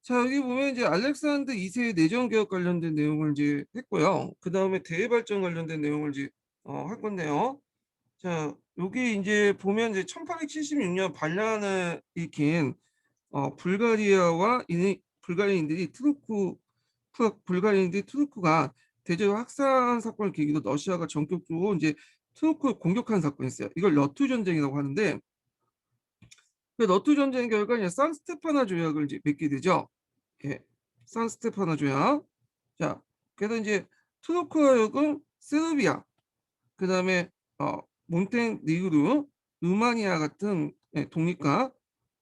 자, 여기 보면 이제 알렉산더 2세의 내정 개혁 관련된 내용을 이제 했고요. 그 다음에 대외 발전 관련된 내용을 이제 할 건데요. 자, 여기 이제 보면 이제 1876년 반란을 일으킨 불가리아와 불가리아인들이 불가리아인들이 투르크가 대제국 학살 사건을 계기로 러시아가 전격적으로 이제 투르크를 공격한 사건이 있어요. 이걸 러투 전쟁이라고 하는데 그 러투 전쟁 결과 이제 산스테파나 조약을 이제 맺게 되죠. 예, 산스테파나 조약. 자, 그래서 이제 투르크여금 세르비아, 그 다음에 몬테네그루, 루마니아 같은 독립과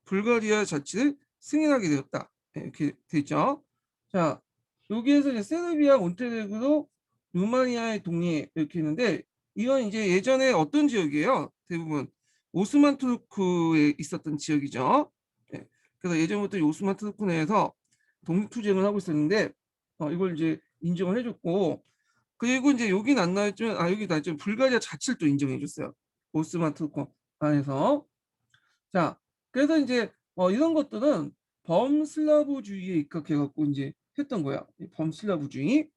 불가리아 자치를 승인하게 되었다. 이렇게 돼 있죠. 자, 여기에서 이제 세르비아, 몬테네그루, 루마니아의 독립 이렇게 있는데 이건 이제 예전에 어떤 지역이에요? 대부분 오스만 투르크에 있었던 지역이죠. 예, 그래서 예전부터 이 오스만 투르크 내에서 독립투쟁을 하고 있었는데 이걸 이제 인정을 해줬고 그리고 이제 여긴 안 나왔지만 여기 나왔지만 불가리아 자치를 또 인정해줬어요. 오스만 투르크 안에서. 자, 그래서 이제 이런 것들은 범슬라브주의에 입각해갖고 이제 했던 거야. 이 범슬라브주의.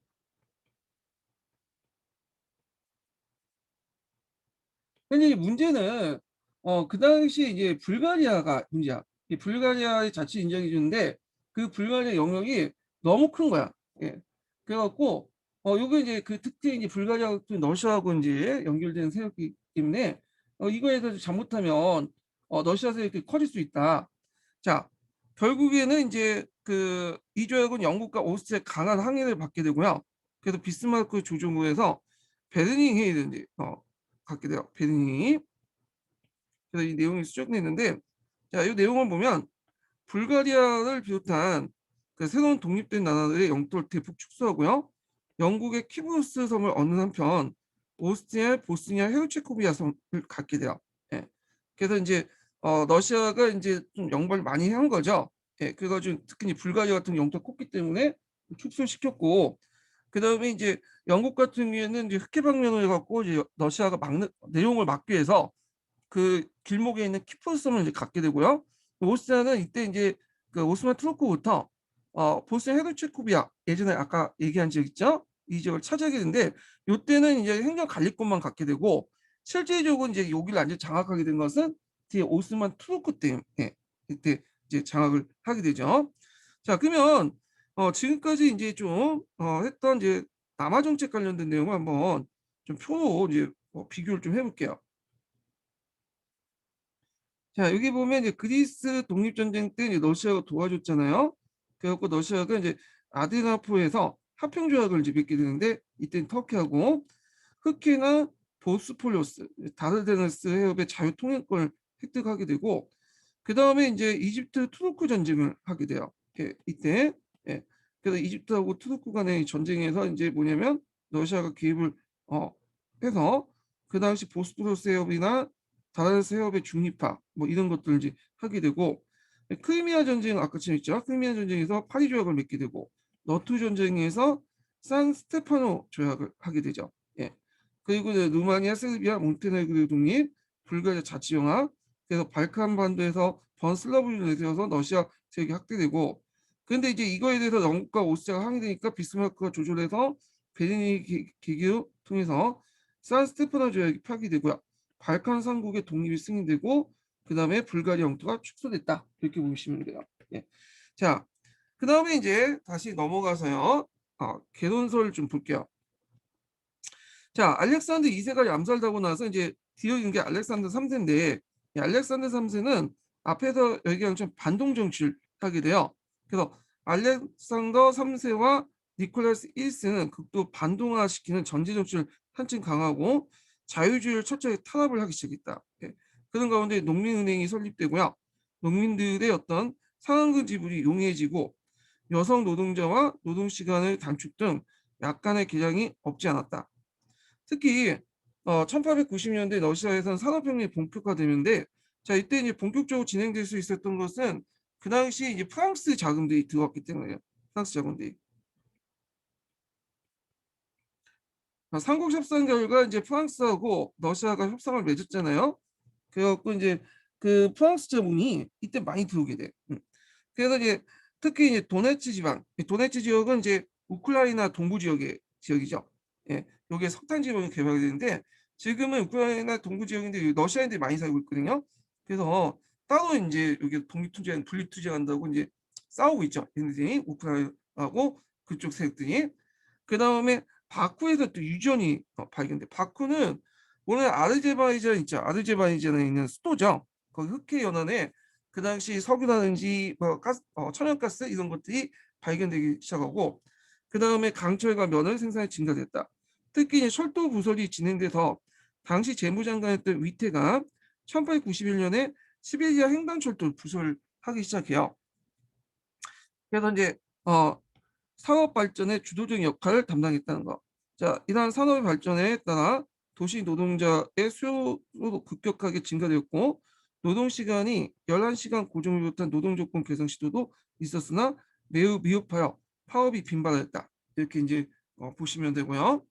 근데 이 문제는 그 당시 이제 불가리아가 문제야. 이 불가리아의 자치 인정해 주는데 그 불가리아 영역이 너무 큰 거야. 예. 그래갖고 요게 이제 그 특히 이제 불가리아 같은 러시아하고 이제 연결된 세력이기 때문에 이거에 대해서 잘못하면 러시아 세력이 커질 수 있다. 자, 결국에는 이제 그 이 조약은 영국과 오스트리아의 강한 항의를 받게 되고요. 그래서 비스마르크 조정부에서 베르닝 회의를 이제 갖게 돼요. 베르닝이. 그래서 이 내용이 수정됐는데 자, 이 내용을 보면 불가리아를 비롯한 그 새로운 독립된 나라들의 영토를 대폭 축소하고요. 영국의 키브루스 섬을 얻는 한편 오스트리아, 보스니아, 헤르체코비아 섬을 갖게 돼요. 예. 그래서 이제 러시아가 이제 좀 영벌 많이 한 거죠. 예. 그래가지고 특히 불가리아 같은 영토가 컸기 때문에 축소시켰고 그다음에 이제 영국 같은 경우에는 이제 흑해 방면을 해갖고 이제 러시아가 막는 내용을 막기 위해서 그 길목에 있는 키프섬을 이제 갖게 되고요. 오스트리아는 이때 이제 그 오스만 투르크부터 보스니아 헤르체고비아 예전에 아까 얘기한 지역 있죠? 이 지역을 차지하게 되는데 이때는 이제 행정 관리권만 갖게 되고 실제적으로 이제 여기를 완전 장악하게 된 것은 뒤에 오스만 투르크 때문에 이때 이제 장악을 하게 되죠. 자, 그러면 지금까지 이제 좀 했던 이제 남아 정책 관련된 내용을 한번 좀 표로 이제 비교를 좀 해볼게요. 자, 여기 보면 이제 그리스 독립전쟁 때 이제 러시아가 도와줬잖아요. 그래갖고 러시아가 이제 아드리아포에서 합평조약을 이제 맺게 되는데 이때는 터키하고 흑해나 보스포리오스, 다르데네스 해협의 자유통행권을 획득하게 되고 그 다음에 이제 이집트 투르크 전쟁을 하게 돼요. 이때. 예. 그래서 이집트하고 투르크 간의 전쟁에서 이제 뭐냐면 러시아가 개입을 해서 그 당시 보스포러스 해협이나 다른 해협의 중립화 뭐 이런 것들을 이제 하게 되고 크리미아 전쟁 아까 지냈죠. 크리미아 전쟁에서 파리 조약을 맺게 되고 너투 전쟁에서 산 스테파노 조약을 하게 되죠. 예. 그리고 이제 루마니아, 세르비아, 몬테네그로 독립, 불가리아 자치영화, 그래서 발칸 반도에서 번슬라브를 내세워서 러시아 세력이 확대되고 그런데 이제 이거에 대해서 영국과 오스트리아가 항의되니까 비스마르크가 조절해서 베르린 계기를 통해서 산 스테파노 조약이 파기되고요. 발칸 삼국의 독립이 승인되고 그 다음에 불가리아 영토가 축소됐다. 이렇게 보시면 돼요. 예. 자, 그 다음에 이제 다시 넘어가서요. 개론설 좀 볼게요. 자, 알렉산더 2세가 암살당하고 나서 이제 뒤이은 게 알렉산더 3세인데 이 알렉산더 3세는 앞에서 얘기한 좀 반동 정치를 하게 돼요. 그래서 알렉산더 3세와 니콜라스 1세는 극도 반동화시키는 전제 정치를 한층 강하고 자유주의를 철저히 탄압을 하기 시작했다. 예. 그런 가운데 농민은행이 설립되고요. 농민들의 어떤 상한금 지불이 용이해지고 여성 노동자와 노동 시간의 단축 등 약간의 개량이 없지 않았다. 특히 1890년대 러시아에서는 산업혁명이 본격화되는데 자 이때 이제 본격적으로 진행될 수 있었던 것은 그 당시 이제 프랑스 자금들이 들어왔기 때문에요. 프랑스 자금들이. 삼국 협상 결과 이제 프랑스하고 러시아가 협상을 맺었잖아요. 그래갖고 이제 그 프랑스 자본이 이때 많이 들어오게 돼. 그래서 이제 특히 이제 도네츠 지방, 이 도네츠 지역은 이제 우크라이나 동부 지역의 지역이죠. 예, 여기에 석탄 지방이 개발이 되는데 지금은 우크라이나 동부 지역인데 러시아인들이 많이 살고 있거든요. 그래서 따로 이제 여기 독립투쟁, 분립투쟁한다고 이제 싸우고 있죠. 얘네들이 우크라이나하고 그쪽 세력들이. 그 다음에 바쿠에서 또 유전이 발견돼. 바쿠는 오늘 아르제바이잔 있죠. 아르제바이잔에 있는 수도죠. 거기 흑해 연안에 그 당시 석유라든지 뭐 가스, 천연가스 이런 것들이 발견되기 시작하고 그 다음에 강철과 면허 생산이 증가됐다. 특히 이제 철도 부설이 진행돼서 당시 재무장관이었던 위태가 1891년에 시베리아 횡단철도 부설하기 시작해요. 그래서 이제 산업 발전의 주도적인 역할을 담당했다는 거. 자, 이러한 산업의 발전에 따라 도시 노동자의 수요도 급격하게 증가되었고 노동 시간이 11시간 고정을 비롯한 노동 조건 개선 시도도 있었으나 매우 미흡하여 파업이 빈발했다. 이렇게 이제 보시면 되고요.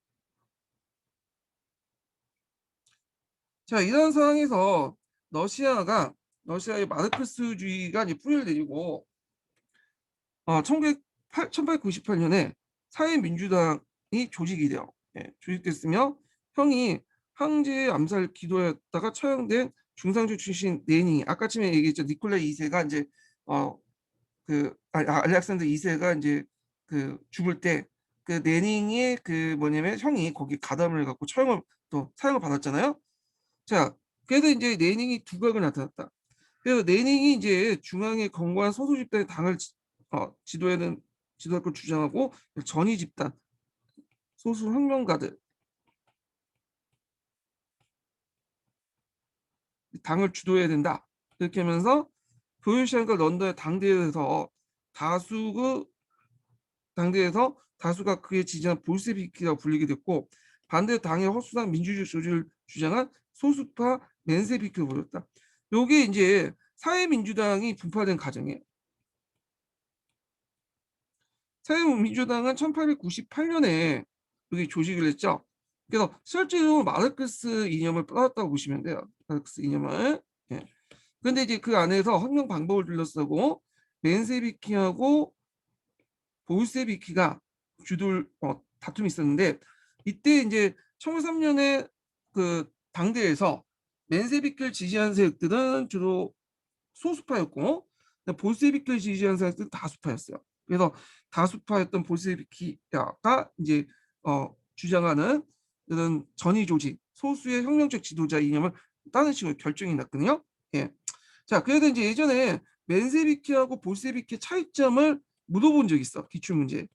자, 이런 상황에서 러시아의 마르크스주의가 이제 뿌리를 내리고 1898년에 사회민주당이 조직이 돼요. 예, 조직됐으며 형이 황제의 암살 기도였다가 처형된 중상주 출신 레니 아까 전에 얘기했죠. 니콜라이 2세가 이제 알렉산더 2세가 이제 그 죽을 때 그 레닌의 그 뭐냐면 형이 거기 가담을 갖고 처형을 또 사형을 받았잖아요. 자, 그래서 이제 레닌이 두각을 나타났다. 그래서 레닌이 이제 중앙의 건고한 소수 집단의 당을 지도할 걸 주장하고 전위 집단, 소수 혁명가들 당을 주도해야 된다. 이렇게 하면서 교일시안과 런던의 다수가 그에 지지한 볼세비키라고 불리게 됐고 반대 당의 허술한 민주주의 조직을 주장한 소수파 맨세비키로 불렸다. 요게 이제 사회민주당이 분파된 과정이에요. 사회민주당은 1898년에 여기 조직을 했죠. 그래서 실제로 마르크스 이념을 따랐다고 보시면 돼요. 마르크스 이념을. 예. 근데 이제 그 안에서 혁명 방법을 둘러싸고 맨세비키하고 볼세비키가 주돌 다툼이 있었는데 이때 이제 1903년에 그 당대에서 맨세비키를 지지한 세력들은 주로 소수파였고 볼세비키를 지지한 세력들은 다수파였어요. 그래서 다수파였던 볼세비키가 이제 주장하는 이런 전위 조직, 소수의 혁명적 지도자 이념을 따는 식으로 결정이 났거든요. 예. 자, 그래서 이제 예전에 맨세비키하고 볼세비키의 차이점을 물어본 적이 있어. 기출문제.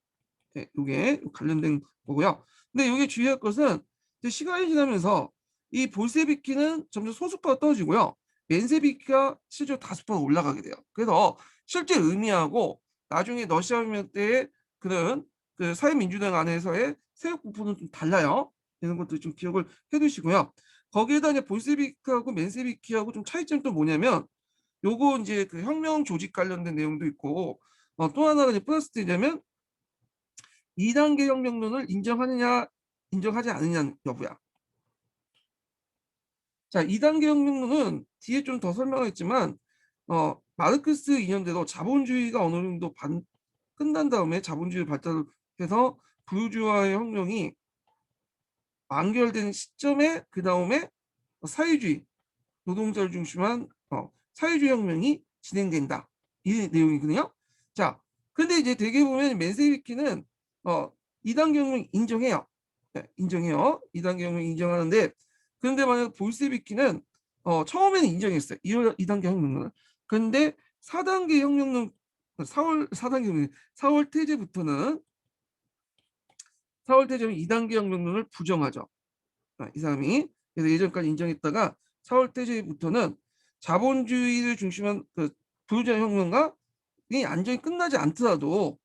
예, 이게 관련된 거고요. 근데 이게 주의할 것은 시간이 지나면서 이 볼세비키는 점점 소수파가 떨어지고요. 맨세비키가 실제로 다수파가 올라가게 돼요. 그래서 실제 의미하고 나중에 러시아 혁명 때의 그런 그 사회민주당 안에서의 세력 부분은 좀 달라요. 이런 것도 좀 기억을 해두시고요. 거기에다 이제 볼세비키하고 맨세비키하고 좀 차이점이 또 뭐냐면 요거 이제 그 혁명 조직 관련된 내용도 있고 또 하나가 이제 플러스 되냐면 2단계 혁명론을 인정하느냐 인정하지 않느냐 여부야. 자, 2단계 혁명론은 뒤에 좀 더 설명했지만 마르크스 이념대로 자본주의가 어느 정도 끝난 다음에 자본주의 발달해서 부르주아의 혁명이 완결된 시점에 그 다음에 사회주의 노동자를 중심한 사회주의 혁명이 진행된다. 이 내용이거든요. 자, 근데 이제 되게 보면 맨세비키는 2단계 혁명 인정해요. 네, 인정해요. 2단계 혁명 인정하는데 그런데 만약 볼세비키는 처음에는 인정했어요. 2단계 혁명을. 근데 4단계 혁명론 4월 태제부터는 4월 태제는 2단계 혁명론을 부정하죠. 이 사람이. 그래서 예전까지 인정했다가 4월 태제부터는 자본주의를 중심한 그 부유주의 혁명과 이 안정이 끝나지 않더라도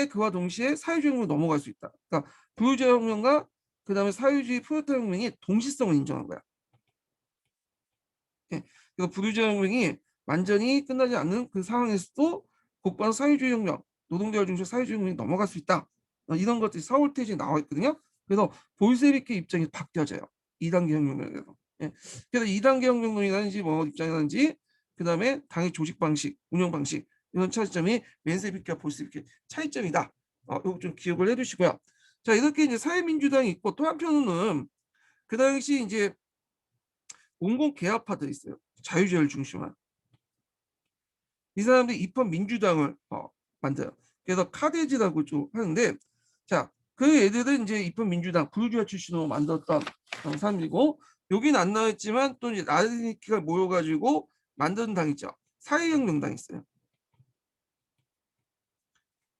그와 동시에 사회주의 혁명으로 넘어갈 수 있다. 그러니까 부유주의 혁명과 그다음에 사회주의 프로레타리아 혁명이 동시성을 인정한 거야. 예. 그래서 부유주의 혁명이 완전히 끝나지 않는 그 상황에서도 곧바로 사회주의 혁명, 노동자를 중심으로 사회주의 혁명이 넘어갈 수 있다. 이런 것들이 4월 태제에 나와 있거든요. 그래서 볼세비키 입장이 바뀌어져요. 2단계 혁명론에 대해서. 예. 그래서 2단계 혁명론이라든지 뭐 입장이라든지 그다음에 당의 조직 방식, 운영 방식 이런 차이점이 맨세비키와 볼세비키 차이점이다. 요거 좀 기억을 해두시고요. 자, 이렇게 이제 사회민주당이 있고 또 한편으로는 그 당시 이제 공공개혁파들이 있어요. 자유주의를 중심한. 이 사람들이 입헌민주당을 만들어요. 그래서 카데지라고 좀 하는데, 자, 그 애들은 이제 입헌민주당 부르주아 출신으로 만들었던 사람이고, 여기는 안 나왔지만 또 이제 나르니키가 모여가지고 만든 당 있죠. 사회혁명당 있어요.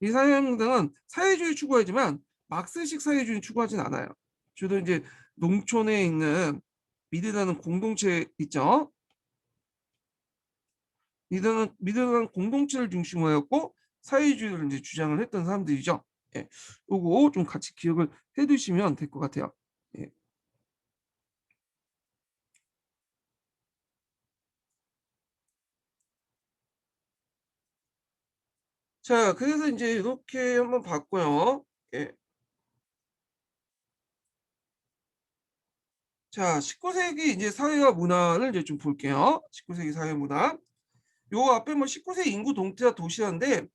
이 사회혁명당은 사회주의 추구하지만 막스식 사회주의 추구하진 않아요. 주로 이제 농촌에 있는 미드라는 공동체 있죠. 미드라는 공동체를 중심으로 하였고 사회주의를 이제 주장을 했던 사람들이죠. 예, 요거 좀 같이 기억을 해두시면 될 것 같아요. 예. 자, 그래서 이제 이렇게 한번 봤고요. 예. 자, 19세기 이제 사회와 문화를 이제 좀 볼게요. 19세기 사회 문화. 요 앞에 뭐 19세기 인구 동태와 도시화인데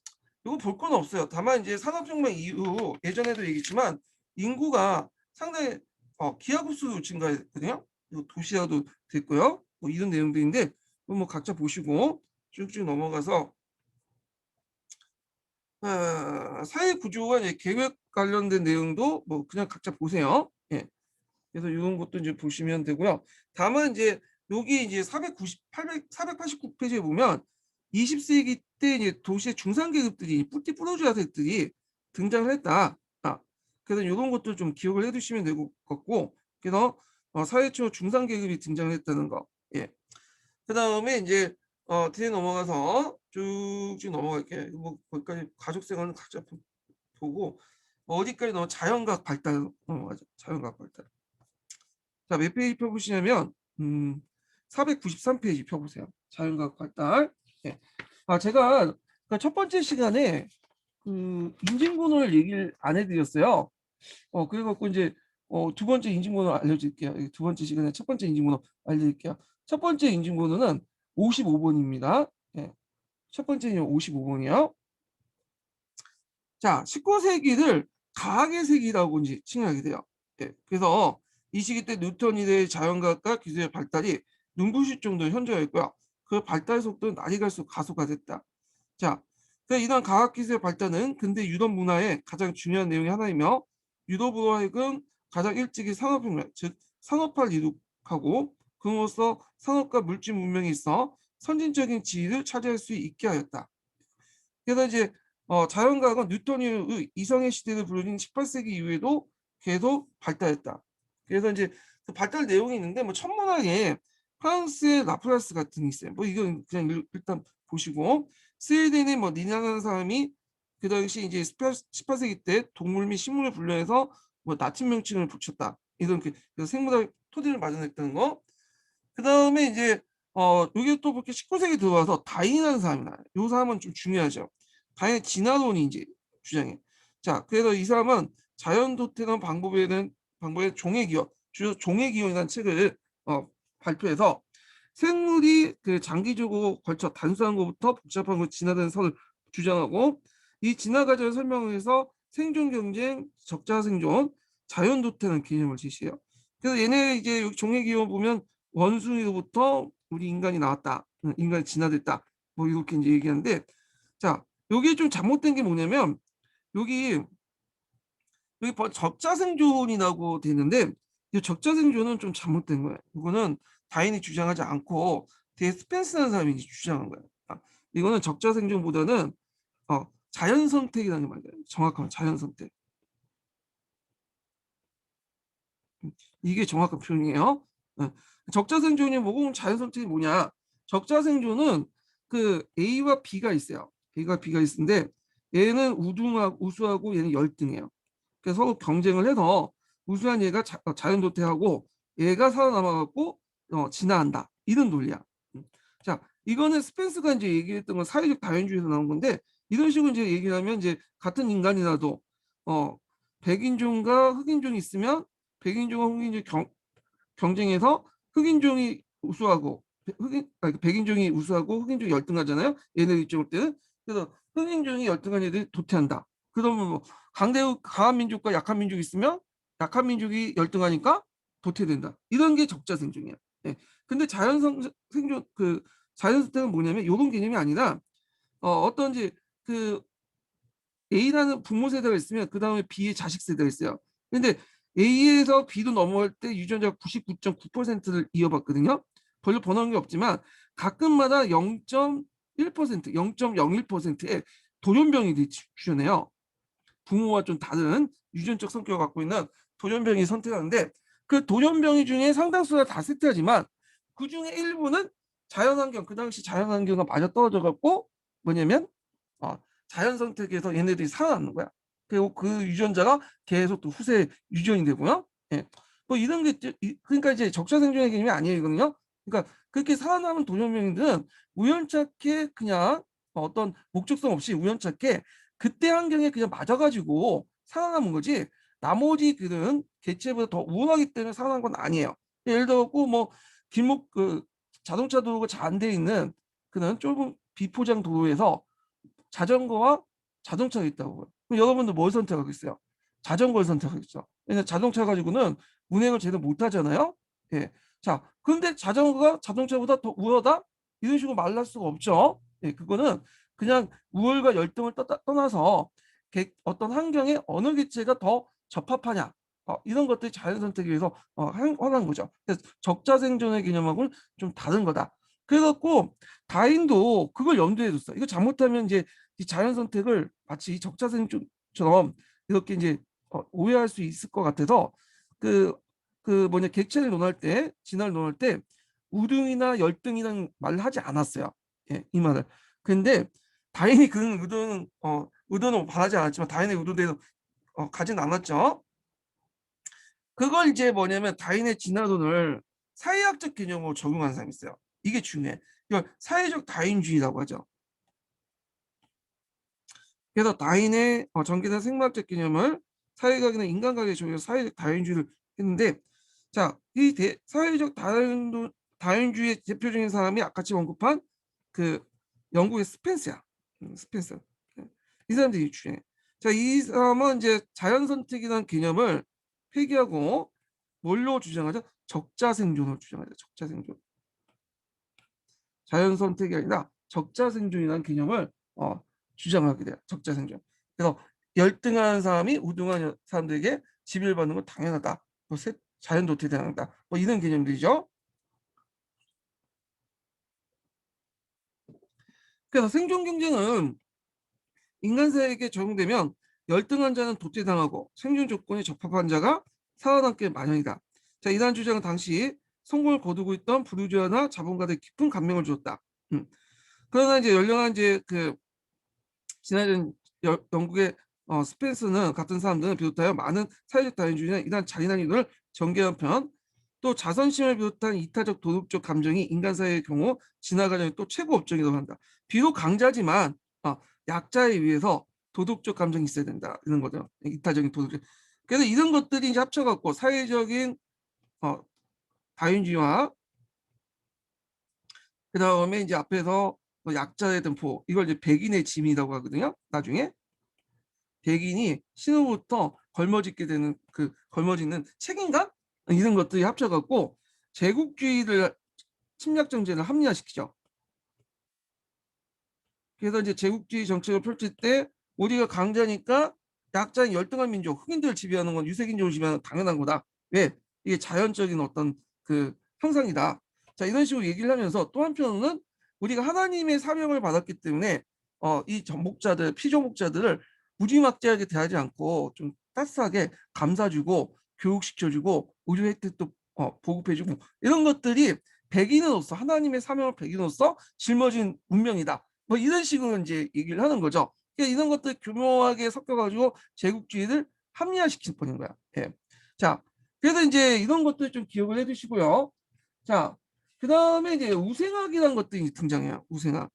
이거 볼 건 없어요. 다만 이제 산업혁명 이후 예전에도 얘기했지만 인구가 상당히 기하급수로 증가했거든요. 이거 도시화도 됐고요. 뭐 이런 내용들인데 뭐 각자 보시고 쭉쭉 넘어가서 사회 구조와 이제 계획 관련된 내용도 뭐 그냥 각자 보세요. 예. 그래서 이런 것도 이제 보시면 되고요. 다만 이제 여기 이제 489페이지에 보면 20세기 때 이제 도시의 중산 계급들이 뿌띠 뿌러주아들이 등장을 했다. 그래서 이런 것도 좀 기억을 해두시면 될 것 같고, 그래서 사회 초 중산 계급이 등장을 했다는 거. 예. 그 다음에 이제 뒤에 넘어가서 쭉쭉 넘어갈게요. 뭐 거기까지 가족 생활은 각자 보고 어디까지 넘어 자연과학 발달 넘어가죠. 자연과학 발달. 자, 몇 페이지 펴보시냐면 493페이지 펴보세요. 자연과학 발달. 예. 제가 첫 번째 시간에 그 인증번호를 얘기를 안 해드렸어요. 그래갖고 이제 두 번째 인증번호 알려드릴게요. 두 번째 시간에 첫 번째 인증번호 알려드릴게요. 첫 번째 인증번호는 55번입니다. 예. 첫 번째는 55번이요. 자, 19세기를 과학의 세기라고 이제 칭하게 돼요. 예. 그래서 이 시기 때 뉴턴이 대해 자연과학과 기술의 발달이 눈부실 정도로 현저했고요. 그 발달 속도는 날이 갈수록 가속화 됐다. 자, 이러한 과학기술의 발달은 근대 유럽 문화의 가장 중요한 내용이 하나이며 유럽으로 하여금 가장 일찍이 산업혁명, 즉 산업화를 이룩하고 그로써 산업과 물질 문명이 있어 선진적인 지위를 차지할 수 있게 하였다. 그래서 이제 자연과학은 뉴턴의 이성의 시대를 부르는 18세기 이후에도 계속 발달했다. 그래서 이제 그 발달 내용이 있는데 뭐 천문학에 프랑스의 라플라스 같은 게 있어요. 뭐 이건 그냥 일단 보시고 스웨덴의 뭐 니나라는 사람이 그 당시 이제 18세기 때 동물 및 식물을 분류해서 뭐 나침 명칭을 붙였다. 이런 그래서 생물학 토대를 마련했다는 거. 그 다음에 이제 여기 또 그렇게 19세기 들어와서 다인이라는 사람이 나와요. 이 사람은 좀 중요하죠. 다인의 진화론이 이제 주장해. 자, 그래서 이 사람은 자연 도태라는 방법의 종의 기원, 주로 종의 기원이라는 책을 발표해서 생물이 그 장기적으로 걸쳐 단순한 것부터 복잡한 것 진화되는 선을 주장하고 이 진화 과정을 설명해서 생존 경쟁, 적자 생존, 자연 도태라는 개념을 제시해요. 그래서 얘네 이제 여기 종의 기원 보면 원숭이로부터 우리 인간이 나왔다. 인간이 진화됐다. 뭐 이렇게 이제 얘기하는데 자, 여기 좀 잘못된 게 뭐냐면 여기 적자생존이라고 되는데 이 적자생존은 좀 잘못된 거예요. 이거는 다인이 주장하지 않고 뒤에 스펜스라는 사람이 주장한 거예요. 이거는 적자생존보다는 자연선택이라는 게 맞아요. 정확한 자연선택. 이게 정확한 표현이에요. 적자생존이 뭐고 자연선택이 뭐냐? 적자생존은 그 A와 B가 있어요. A가 B가 있는데 얘는 우수하고 얘는 열등해요. 그래서 서로 경쟁을 해서 우수한 얘가 자연도태하고 얘가 살아남아갖고 진화한다. 이런 논리야. 자, 이거는 스펜스가 이제 얘기했던 건 사회적 다연주의에서 나온 건데 이런 식으로 이제 얘기를 하면 이제 같은 인간이라도 백인종과 흑인종이 있으면 백인종과 흑인종이 경쟁해서 흑인종이 우수하고 백인종이 우수하고 흑인종이 열등하잖아요. 얘네 입장을 때는 그래서 흥행 중에 열등한 애들이 도태한다. 그러면 뭐 강한 민족과 약한 민족이 있으면 약한 민족이 열등하니까 도태된다. 이런 게 적자 생존이야. 예. 근데 생존 자연 선택은 뭐냐면 이런 개념이 아니라 어떤지 그 A라는 부모 세대가 있으면 그 다음에 B의 자식 세대가 있어요. 근데 A에서 B로 넘어갈 때 유전자가 99.9%를 이어받거든요. 별로 변한 게 없지만 가끔마다 0.1%, 0.01%의 돌연변이들이 출현해요. 부모와 좀 다른 유전적 성격을 갖고 있는 돌연변이 선택하는데 그 돌연변이 중에 상당수가 다 세트하지만 그 중에 일부는 자연환경, 그 당시 자연환경과 맞아 떨어져 갖고 뭐냐면 어, 자연 선택에서 얘네들이 살아남는 거야. 그리고 그 유전자가 계속 또 후세 유전이 되고요. 예. 뭐 이런 게 그러니까 이제 적자 생존의 개념이 아니에요, 이거는요. 그러니까 그렇게 살아남은 돌연변이들은 우연찮게 그냥 어떤 목적성 없이 우연찮게 그때 환경에 그냥 맞아가지고 살아남은 거지. 나머지 그런 개체보다 더 우월하기 때문에 살아난 건 아니에요. 예를 들어서 뭐 길목 자동차 도로가 잘 안 돼 있는 그런 좁은 비포장 도로에서 자전거와 자동차가 있다고. 그럼 여러분들 뭘 선택하겠어요? 자전거를 선택하겠죠. 왜냐면 자동차 가지고는 운행을 제대로 못 하잖아요. 예. 자, 그런데 자전거가 자동차보다 더 우월하다? 이런 식으로 말할 수가 없죠. 예, 그거는 그냥 우월과 열등을 떠나서 어떤 환경에 어느 개체가 더 적합하냐. 이런 것들이 자연 선택에 의해서 화난 거죠. 그래서 적자 생존의 개념하고는 좀 다른 거다. 그래갖고 다인도 그걸 염두에 뒀어. 이거 잘못하면 이제 이 자연 선택을 마치 적자생존처럼 이렇게 이제 오해할 수 있을 것 같아서 그, 객체를 논할 때, 진화를 논할 때 우등이나 열등이라는 말을 하지 않았어요. 예, 이 말을. 근데 다인이 그런 의도는 바라지 않았지만 다인의 의도대로 가진 않았죠. 그걸 이제 뭐냐면 다인의 진화론을 사회학적 개념으로 적용한 사람이 있어요. 이게 중요해. 이걸 사회적 다인주의라고 하죠. 그래서 다인의 전개된 생물학적 개념을 사회학이나 인간학에 적용해서 사회적 다인주의를 했는데, 자, 이 사회적 다인주의의 대표적인 사람이 아까지 언급한 그 영국의 스펜스야. 스펜서. 이 사람들이 주장해. 자, 이 사람은 이제 자연 선택이라는 개념을 폐기하고 뭘로 주장하죠? 적자 생존을 주장하죠. 적자 생존. 자연 선택이 아니라 적자 생존이라는 개념을 주장하게 돼요. 적자 생존. 그래서 열등한 사람이 우등한 사람들에게 지배를 받는 건 당연하다. 뭐 자연 도태당한다. 뭐 이런 개념들이죠. 그래서 생존 경쟁은 인간사에게 적용되면 열등한 자는 도태당하고 생존 조건에 적합한 자가 살아남게 마련이다. 자, 이러한 주장은 당시 성공을 거두고 있던 부르주아나 자본가들의 깊은 감명을 주었다. 그러나 이제 연령한 이제 지난해 영국의 스펜스는 같은 사람들을 비롯하여 많은 사회적 다인주의나 이러한 잔인한 이유를 전개한 편, 또 자선심을 비롯한 이타적 도덕적 감정이 인간 사회의 경우 진화 과정의 또 최고 업적이라고 한다. 비록 강자지만 약자에 의해서 도덕적 감정이 있어야 된다 이런 거죠. 이타적인 도덕적. 그래서 이런 것들이 이제 합쳐갖고 사회적인 다인주의와 그 다음에 이제 앞에서 약자의 등포 이걸 이제 백인의 짐이라고 하거든요. 나중에 백인이 신호부터 걸머짓게 되는 걸머짓는 책임감 이런 것들이 합쳐갖고 제국주의를 침략 정제를 합리화시키죠. 그래서 이제 제국주의 정책을 펼칠 때 우리가 강자니까 약자인 열등한 민족, 흑인들을 지배하는 건 유색인종을 지배하는 건 당연한 거다. 왜? 이게 자연적인 어떤 형상이다. 자, 이런 식으로 얘기를 하면서 또 한편으로는 우리가 하나님의 사명을 받았기 때문에 이 전복자들, 피조목자들을 무지막지하게 대하지 않고 좀 따스하게 감싸주고 교육시켜주고 의료 혜택도 보급해주고 이런 것들이 백인으로서 하나님의 사명을 백인으로서 짊어진 운명이다. 뭐 이런 식으로 이제 얘기를 하는 거죠. 그러니까 이런 것들 교묘하게 섞여가지고 제국주의를 합리화시킬 뻔인 거야. 예. 자, 그래서 이제 이런 것들 좀 기억을 해두시고요. 자, 그 다음에 이제 우생학이라는 것들이 등장해요. 우생학.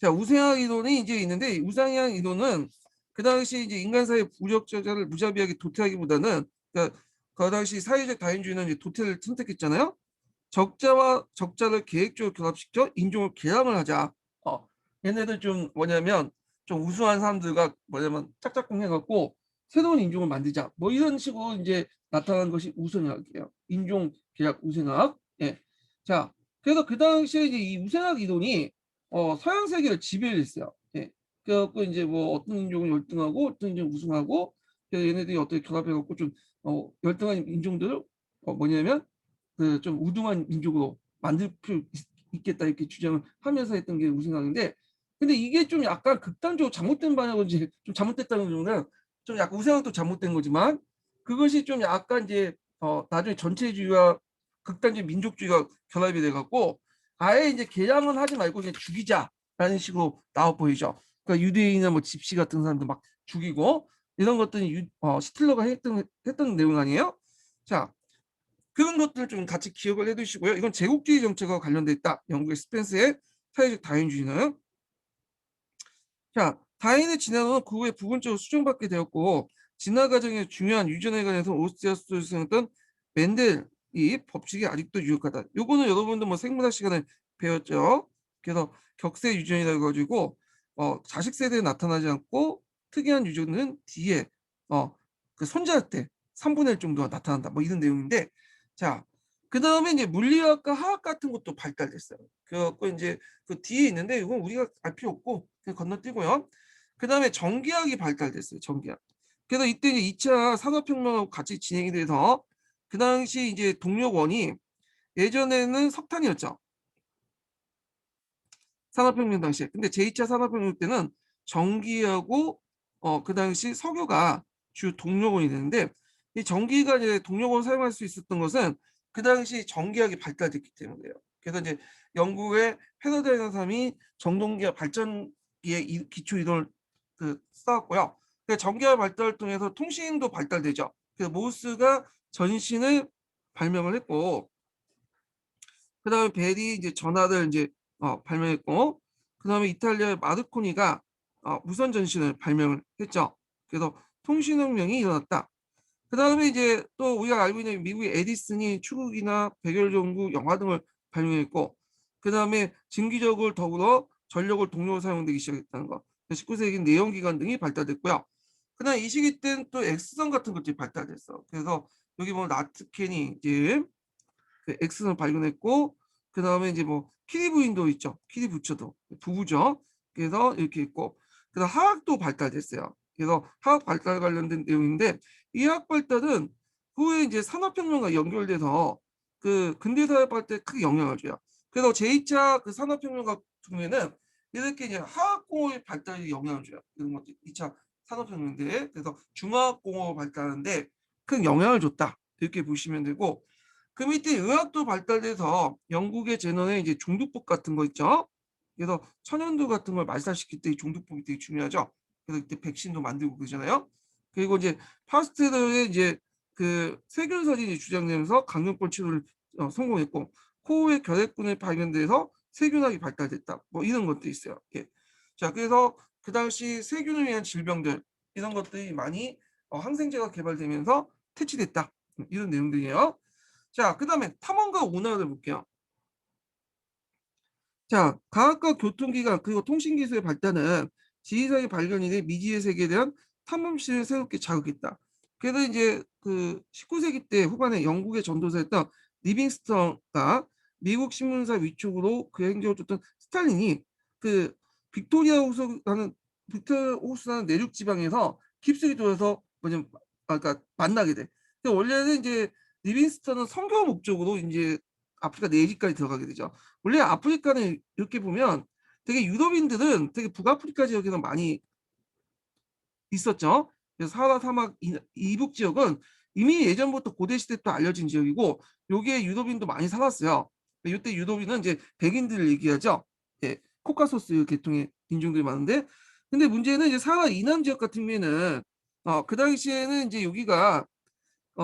자, 우생학 이론이 이제 있는데 우생학 이론은 그 당시 이제 인간사의 부적절자를 무자비하게 도태하기보다는 그 당시 사회적 다인주의는 이제 도태를 선택했잖아요. 적자와 적자를 계획적으로 결합시켜 인종을 개량을 하자. 얘네들 좀 뭐냐면 좀 우수한 사람들과 뭐냐면 짝짝꿍 해갖고 새로운 인종을 만들자. 뭐 이런 식으로 이제 나타난 것이 우선학이에요. 인종 계약 우선학. 예. 자, 그래서 그 당시에 이제 이 우선학 이론이 서양 세계를 지배를 했어요. 예. 그래갖고 이제 뭐 어떤 인종은 열등하고 어떤 인종은 우승하고 그래서 얘네들이 어떻게 결합해갖고 좀 열등한 인종들을 뭐냐면 그 좀 우등한 민족으로 만들 필요 있겠다 이렇게 주장을 하면서 했던 게 우승학인데 근데 이게 좀 약간 극단적으로 잘못된 방향인지 좀 잘못됐다는 거는 좀 약간 우상도 잘못된 거지만 그것이 좀 약간 이제 나중에 전체주의와 극단적 민족주의가 결합이 돼갖고 아예 이제 개량은 하지 말고 그냥 죽이자라는 식으로 나와 보이죠. 그러니까 유대인이나 뭐 집시 같은 사람들 막 죽이고 이런 것들이 히틀러가 했던 내용 아니에요? 자, 그런 것들 좀 같이 기억을 해두시고요. 이건 제국주의 정책과 관련돼 있다. 영국의 스펜스의 사회적 다인주의는 자, 다인의 진화는 그 후에 부분적으로 수정받게 되었고 진화 과정의 중요한 유전에 관해서 오스트리아 수도에서 생겼던 멘델이 법칙이 아직도 유효하다. 요거는 여러분들 뭐 생물학 시간에 배웠죠. 그래서 격세 유전이라고 가지고 자식 세대에 나타나지 않고 특이한 유전은 뒤에 그 손자일 때 3분의 1 정도가 나타난다. 뭐 이런 내용인데 자, 그 다음에 이제 물리학과 화학 같은 것도 발달됐어요. 그래갖고 이제 그 뒤에 있는데 이건 우리가 알 필요 없고 그냥 건너뛰고요. 그 다음에 전기학이 발달됐어요. 전기학. 그래서 이때 이제 2차 산업혁명하고 같이 진행이 돼서 그 당시 이제 동력원이 예전에는 석탄이었죠. 산업혁명 당시에. 근데 제2차 산업혁명 때는 전기하고 그 당시 석유가 주 동력원이 되는데 이 전기가 이제 동력원 사용할 수 있었던 것은 그 당시 전기학이 발달됐기 때문이에요. 그래서 이제 영국의 패러다이라는 사람이 전동기와 발전기의 기초 이론을 쌓았고요. 그 전기학 발달을 통해서 통신도 발달되죠. 그래서 모스가 전신을 발명을 했고 그다음에 벨이 이제 전하를 이제 발명했고 그다음에 이탈리아의 마르코니가 무선 전신을 발명을 했죠. 그래서 통신혁명이 일어났다. 그다음에 이제 또 우리가 알고 있는 미국의 에디슨이 추구기나 백열전구 영화 등을 발명했고 그다음에 증기적을 더불어 전력을 동력으로 사용되기 시작했다는 거. 19세기 내연기관 등이 발달됐고요. 그다음 이 시기 때는 또 X선 같은 것들이 발달됐어. 그래서 여기 보면 나트캔이 이제 그 X선을 발견했고 그 다음에 이제 뭐 키리 부인도 있죠. 키리 부처도 부부죠. 그래서 이렇게 있고 그다음 화학도 발달됐어요. 그래서 화학 발달 관련된 내용인데 이 화학 발달은 후에 이제 산업혁명과 연결돼서 그 근대사회 발달에 크게 영향을 줘요. 그래서 제2차 그 산업혁명 같은 경우에는 이렇게 이제 화학공업의 발달에 영향을 줘요. 이런 것들 2차 산업혁명인데 그래서 중화학공업을 발달하는데 큰 영향을 줬다. 이렇게 보시면 되고 그 밑에 의학도 발달돼서 영국의 제너에 이제 종두법 같은 거 있죠. 그래서 천연두 같은 걸 말살시킬 때 이 종두법이 되게 중요하죠. 그래서 이때 백신도 만들고 그러잖아요. 그리고 이제 파스테르의 이제 그 세균설이 주장되면서 감염병 치료를 성공했고 코우의 결핵균이 발견돼서 세균학이 발달됐다. 뭐 이런 것도 있어요. 예. 자, 그래서 그 당시 세균을 위한 질병들 이런 것들이 많이 항생제가 개발되면서 퇴치됐다. 이런 내용들이에요. 자, 그 다음에 탐험가 운하를 볼게요. 자, 과학과 교통기관 그리고 통신기술의 발달은 지리산의 발견이 돼 미지의 세계에 대한 탐험심을 새롭게 자극했다. 그래서 이제 그 19세기 때 후반에 영국의 전도사였던 리빙스턴과 미국 신문사 위촉으로 그 행적을 쫓던 스탈린이 그 빅토리아 호수라는 내륙 지방에서 깁스를 돌아서 뭐냐면 그러니까 만나게 돼. 근데 원래는 이제 리빙스턴은 선교 목적으로 이제 아프리카 내지까지 들어가게 되죠. 원래 아프리카는 이렇게 보면 되게 유럽인들은 되게 북아프리카 지역에서 많이 있었죠. 그래서 사하라 사막 이북 지역은 이미 예전부터 고대 시대 때 알려진 지역이고 여기에 유럽인도 많이 살았어요. 이때 유럽인은 이제 백인들을 얘기하죠. 예, 코카소스 계통의 인종들이 많은데 근데 문제는 이제 사하라 이남 지역 같은 경우에는 그 당시에는 이제 여기가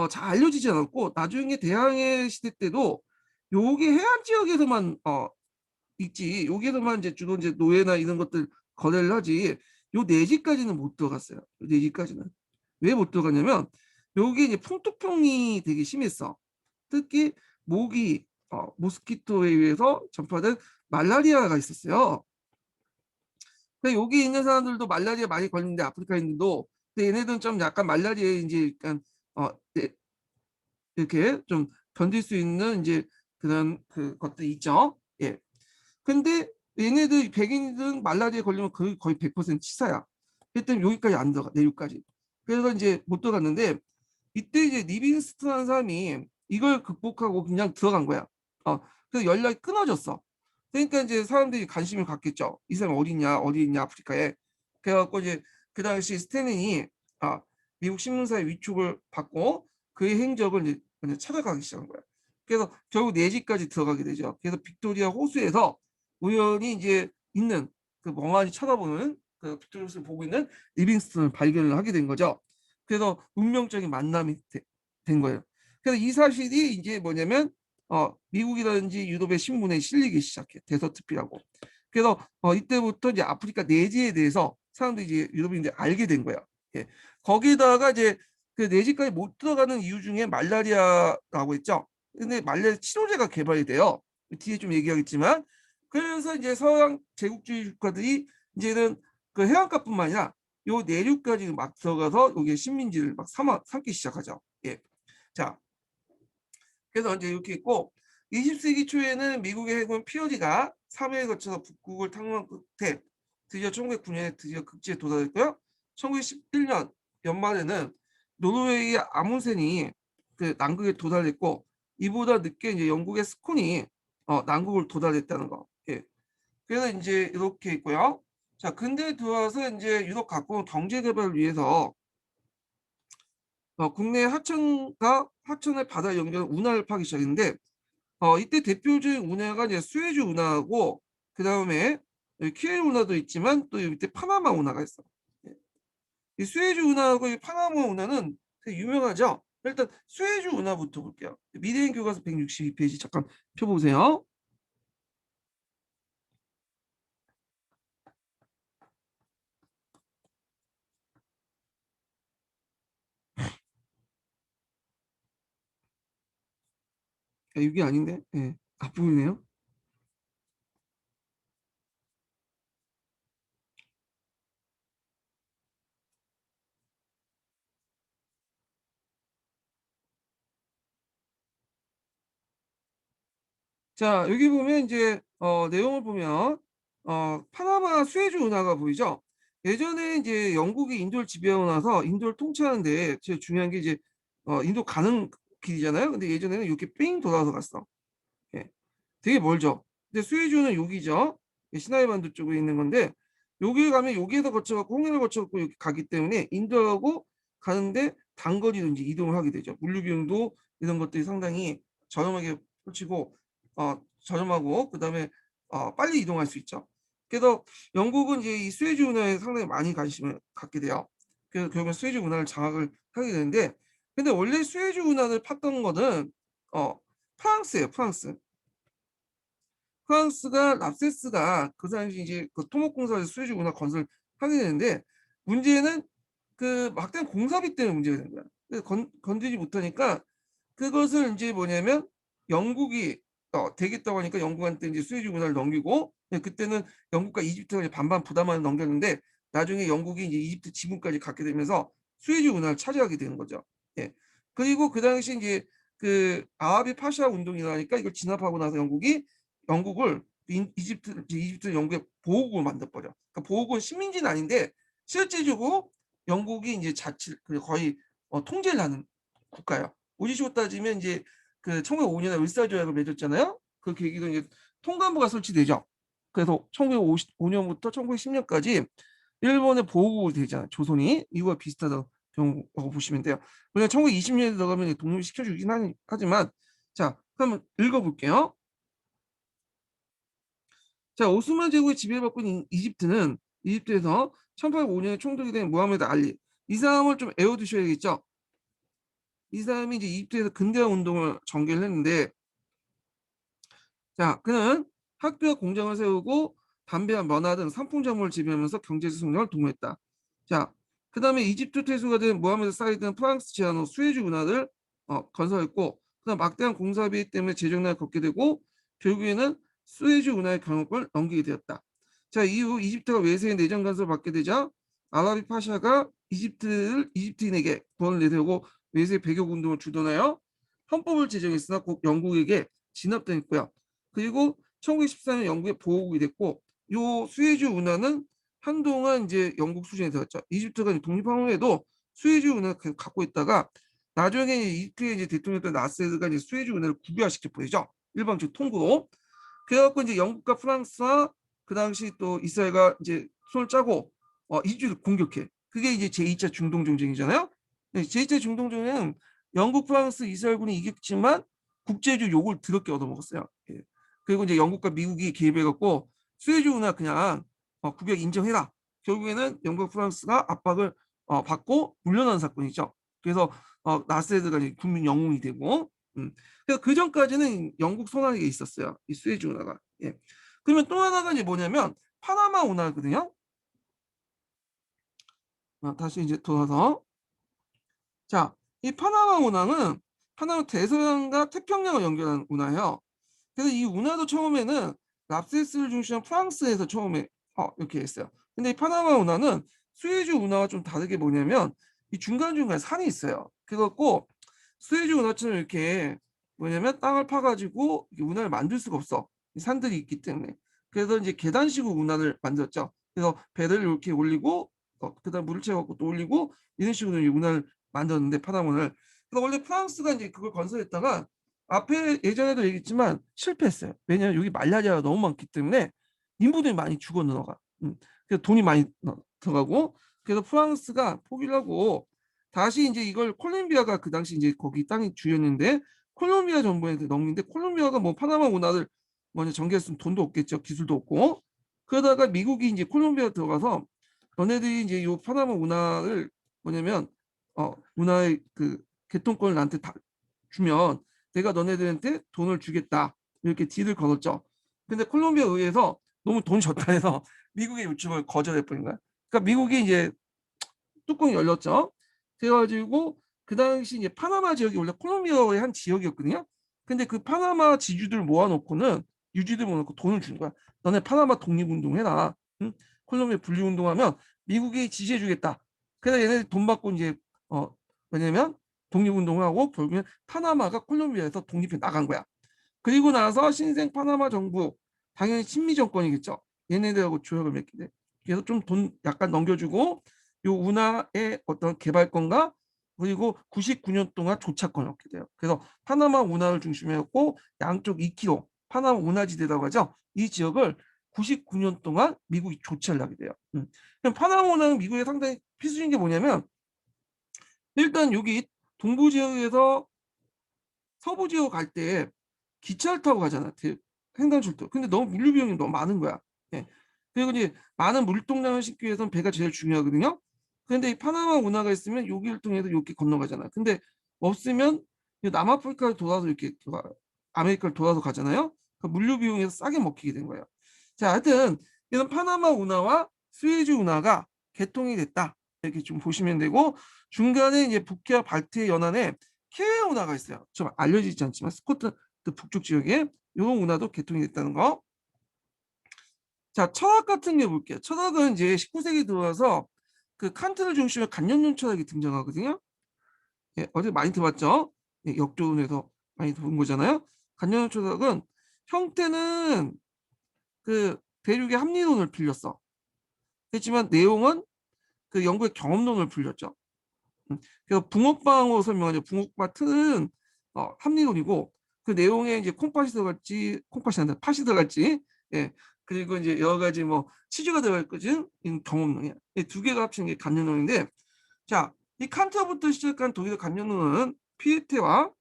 잘 알려지지 않았고 나중에 대항해 시대 때도 여기 해안 지역에서만 있지. 여기에서만 이제 주로 이제 노예나 이런 것들 거래를 하지. 요 내지까지는 못 들어갔어요. 요 내지까지는. 왜 못 들어갔냐면 여기 이제 풍토병이 되게 심했어. 특히 모기, 모스키토에 의해서 전파된 말라리아가 있었어요. 근데 여기 있는 사람들도 말라리아 많이 걸리는데 아프리카인들도 근데 얘네들은 좀 약간 말라리아에 이제 약간 네, 이렇게 좀 견딜 수 있는 이제 그런 그 것들이 있죠. 예. 근데 얘네들 백인들은 말라리아에 걸리면 거의 100% 치사야. 그렇기 때문에 여기까지 안 들어가 내륙까지. 그래서 이제 못 들어갔는데 이때 이제 리빙스턴 사람이 이걸 극복하고 그냥 들어간 거야. 그래서 연락이 끊어졌어. 그러니까 이제 사람들이 관심을 갖겠죠. 이 사람 어디 있냐, 어디 있냐, 아프리카에. 그래갖고 이제 그 당시 스탠린이 아, 미국 신문사의 위촉을 받고 그의 행적을 이제 찾아가기 시작한 거야. 그래서 결국 내지까지 들어가게 되죠. 그래서 빅토리아 호수에서 우연히 이제 있는 그 멍하니 쳐다보는 그 빅토리아 호수를 보고 있는 리빙스턴을 발견을 하게 된 거죠. 그래서 운명적인 만남이 된 거예요. 그래서 이 사실이 이제 뭐냐면 미국이라든지 유럽의 신문에 실리기 시작해 데서트피라고. 그래서 이때부터 이제 아프리카 내지에 대해서 사람들이 이제 유럽인들이 알게 된 거야. 예. 거기다가 이제 그 내지까지 못 들어가는 이유 중에 말라리아라고 했죠. 근데 말라리아 치료제가 개발이 돼요. 뒤에 좀 얘기하겠지만 그래서 이제 서양 제국주의 국가들이 이제는 그 해안가뿐만 아니라 요 내륙까지 막 들어가서 여기 식민지를 막 삼기 시작하죠. 예. 자, 그래서 이제 이렇게 있고 20세기 초에는 미국의 해군 피어리가 3회에 거쳐서 북극을 탐험한 끝에 드디어 1909년에 드디어 극지에 도달했고요. 1911년 연말에는 노르웨이의 아문센이 그 남극에 도달했고 이보다 늦게 이제 영국의 스콘이 남극을 도달했다는 거. 예. 그래서 이제 이렇게 있고요. 자, 근대 들어와서 이제 유럽 각국은 경제 개발을 위해서 국내 하천과 하천의 바다 연결 운하를 파기 시작했는데 이때 대표적인 운하가 이제 스웨즈 운하고 그 다음에 키엘 운하도 있지만 또 밑에 파나마 운하가 있어. 예. 이 스웨즈 운하하고 이 파나마 운하는 되게 유명하죠. 일단 스웨즈 운하부터 볼게요. 미래인 교과서 162페이지 잠깐 펴보세요. 이게 아닌데? 예. 앞부분이네요. 자, 여기 보면 이제 내용을 보면 파나마 수에즈 운하가 보이죠? 예전에 이제 영국이 인도를 지배하고 나서 인도를 통치하는데 제일 중요한 게 이제 인도 가는 길이잖아요. 근데 예전에는 이렇게 삥 돌아서 갔어. 예. 되게 멀죠. 근데 수에즈는 여기죠. 시나이 반도 쪽에 있는 건데 여기 가면 여기에서 거쳐갖고 홍해를 거쳐갖고 여기 가기 때문에 인도하고 가는데 단거리로 이제 이동을 하게 되죠. 물류 비용도 이런 것들이 상당히 저렴하게 펼치고 저렴하고 그다음에 빨리 이동할 수 있죠. 그래서 영국은 이제 이 수에즈 운하에 상당히 많이 관심을 갖게 돼요. 그래서 결국엔 수에즈 운하를 장악을 하게 되는데 근데 원래 수에즈 운하를 팠던 거는 프랑스예요, 프랑스. 프랑스가 랍세스가 그 당시 이제 그 토목공사에서 수에즈 운하 건설을 하게 되는데 문제는 그 막대한 공사비 때문에 문제가 된 거야. 그래서 건드리지 못하니까 그것을 이제 뭐냐면 영국이 되겠다고 하니까 영국한테 이제 수에즈 운하를 넘기고 그때는 영국과 이집트가 이제 반반 부담하는 넘겼는데 나중에 영국이 이제 이집트 지분까지 갖게 되면서 수에즈 운하를 차지하게 되는 거죠. 예. 그리고 그 당시 이제 그 아라비 파샤 운동이 일어나니까 이걸 진압하고 나서 영국을 이집트 영국의 보호국을 만들어버려. 그러니까 보호국은 식민지는 아닌데 실질적으로 영국이 이제 거의 통제를 하는 국가예요. 오지시고 따지면 이제 그 1905년에 을사조약을 맺었잖아요. 그 계기로 이제 통감부가 설치되죠. 그래서 1955년부터 1910년까지 일본의 보호국이 되잖아요. 조선이 이거와 비슷하다고 경우라고 보시면 돼요. 물론 1920년에 들어가면 독립시켜주긴 하지만 자, 그러면 읽어볼게요. 자, 오스만 제국의 지배를 받고 있는 이집트는 이집트에서 1805년에 총독이 된 모하메드 알리 이 사람을 좀 애워두셔야겠죠. 이 사람이 이제 이집트에서 근대화 운동을 전개를 했는데 자, 그는 학교와 공장을 세우고 담배와 면화 등 상품작물을 지배하면서 경제적 성장을 도모했다. 자, 그 다음에 이집트 퇴수가 된 모하메드 사이드는 프랑스 제안으로 수에즈 운하를 건설했고 그다음 막대한 공사비 때문에 재정난을 겪게 되고 결국에는 수에즈 운하의 경영권을 넘기게 되었다. 자, 이후 이집트가 외세의 내정 간섭을 받게 되자 알라비 파샤가 이집트인에게 구원을 내세우고 외세 배격 운동을 주도하여 헌법을 제정했으나 곧 영국에게 진압당했고요. 그리고 1914년 영국의 보호국이 됐고, 요 수에즈 운하는 한동안 이제 영국 수준에 들어갔죠. 이집트가 독립한 후에도 수에즈 운하를 계속 갖고 있다가 나중에 이집트의 이제 대통령이었던 나세르가 이제 수에즈 운하를 국유화시켜 버리죠. 일방적 통구로. 그래갖고 이제 영국과 프랑스와 그 당시 또 이스라엘과 이제 손을 짜고 이주를 공격해. 그게 이제 제2차 중동 전쟁이잖아요. 네, 제2차 중동 전쟁은 영국, 프랑스, 이스라엘군이 이겼지만 국제주 욕을 더럽게 얻어먹었어요. 예. 그리고 이제 영국과 미국이 개입해갖고 수에즈 운하 그냥 국역 인정해라. 결국에는 영국, 프랑스가 압박을 받고 물러난 사건이죠. 그래서 나세드가 국민 영웅이 되고, 그래서 그 전까지는 영국 손안에 있었어요. 이 수에즈 운하가. 예. 그러면 또 하나가 이제 뭐냐면 파나마 운하거든요. 다시 이제 돌아서 자, 이 파나마 운하는 파나마 대서양과 태평양을 연결하는 운하예요. 그래서 이 운하도 처음에는 랍세스를 중심한 프랑스에서 처음에 이렇게 했어요. 근데 이 파나마 운하는 수에즈 운하와 좀 다르게 뭐냐면 이 중간중간 산이 있어요. 그래갖고 수에즈 운하처럼 이렇게 뭐냐면 땅을 파가지고 운하를 만들 수가 없어. 산들이 있기 때문에. 그래서 이제 계단식으로 운하를 만들었죠. 그래서 배를 이렇게 올리고 그다음 물을 채워갖고 또 올리고 이런 식으로 운하를 만들었는데 파나마운하를. 그래서 원래 프랑스가 이제 그걸 건설했다가 앞에 예전에도 얘기했지만 실패했어요. 왜냐하면 여기 말라리아가 너무 많기 때문에 인부들이 많이 죽어 들어가. 그래서 돈이 많이 들어가고 그래서 프랑스가 포기를 하고 다시 이제 이걸 콜롬비아가 그 당시 이제 거기 땅이 주였는데 콜롬비아 정부한테 넘기는데 콜롬비아가 뭐 파나마 운하를 먼저 전개했으면 돈도 없겠죠. 기술도 없고. 그러다가 미국이 이제 콜롬비아 들어가서 너네들이 이제 요 파나마 운하를 뭐냐면 운하의 그 개통권을 나한테 다 주면 내가 너네들한테 돈을 주겠다. 이렇게 딜을 걸었죠. 근데 콜롬비아 의회에서 너무 돈이 좋다 해서 미국의 요청을 거절해 버린 거야. 그러니까 미국이 이제 뚜껑이 열렸죠. 그래가지고 그 당시 이제 파나마 지역이 원래 콜롬비아의 한 지역이었거든요. 근데 그 파나마 지주들 모아놓고는 유지들 모아놓고 돈을 주는 거야. 너네 파나마 독립운동해라. 응? 콜롬비아 분리운동하면 미국이 지지해주겠다. 그래서 얘네들 돈 받고 이제 왜냐면 독립운동을 하고 결국엔 파나마가 콜롬비아에서 독립해 나간 거야. 그리고 나서 신생 파나마 정부 당연히 친미 정권이겠죠. 얘네들하고 조약을 맺게 돼. 그래서 좀 돈 약간 넘겨주고 요 운하의 어떤 개발권과 그리고 99년 동안 조차권을 얻게 돼요. 그래서 파나마 운하를 중심에 했고 양쪽 2km 파나마 운하지대라고 하죠. 이 지역을 99년 동안 미국이 조치를 하게 돼요. 그럼 파나마 운하는 미국에 상당히 필수적인 게 뭐냐면 일단 여기 동부 지역에서 서부 지역 갈 때 기차를 타고 가잖아. 횡단출도. 근데 너무 물류 비용이 너무 많은 거야. 예. 그리고 이제 많은 물동량을 싣기 위해서는 배가 제일 중요하거든요. 그런데 이 파나마 운하가 있으면 여기를 통해서 이렇게 건너가잖아. 근데 없으면 남아프리카를 돌아서 이렇게 아메리카를 돌아서 가잖아요. 그 물류 비용에서 싸게 먹히게 된 거예요. 자, 하여튼 이런 파나마 운하와 스웨즈 운하가 개통이 됐다. 이렇게 좀 보시면 되고 중간에 이제 북해와 발트해 연안에 케아 운하가 있어요. 좀 알려지지 않지만 스코틀랜드 북쪽 지역에 이런 운하도 개통이 됐다는 거. 자, 철학 같은 게 볼게요. 철학은 이제 19세기 들어와서 그 칸트를 중심으로 간념론 철학이 등장하거든요. 예, 어제 많이 들어봤죠? 예, 역조론에서 많이 들은 거잖아요. 간념론 철학은 형태는 그 대륙의 합리론을 빌렸어. 그렇지만 내용은 그 영국의 경험론을 빌렸죠. 그래서 붕어빵으로 설명하죠. 붕어빵 틀은 합리론이고 그 내용에 이제 콩팥이 들어갈지 콩팥이 아니라 팥이 들어갈지 예 그리고 이제 여러 가지 뭐 치즈가 들어갈 거지 경험론이야. 이 두 개가 합친 게 간념론인데 자 이 칸트부터 시작한 독일의 간념론은 피에테와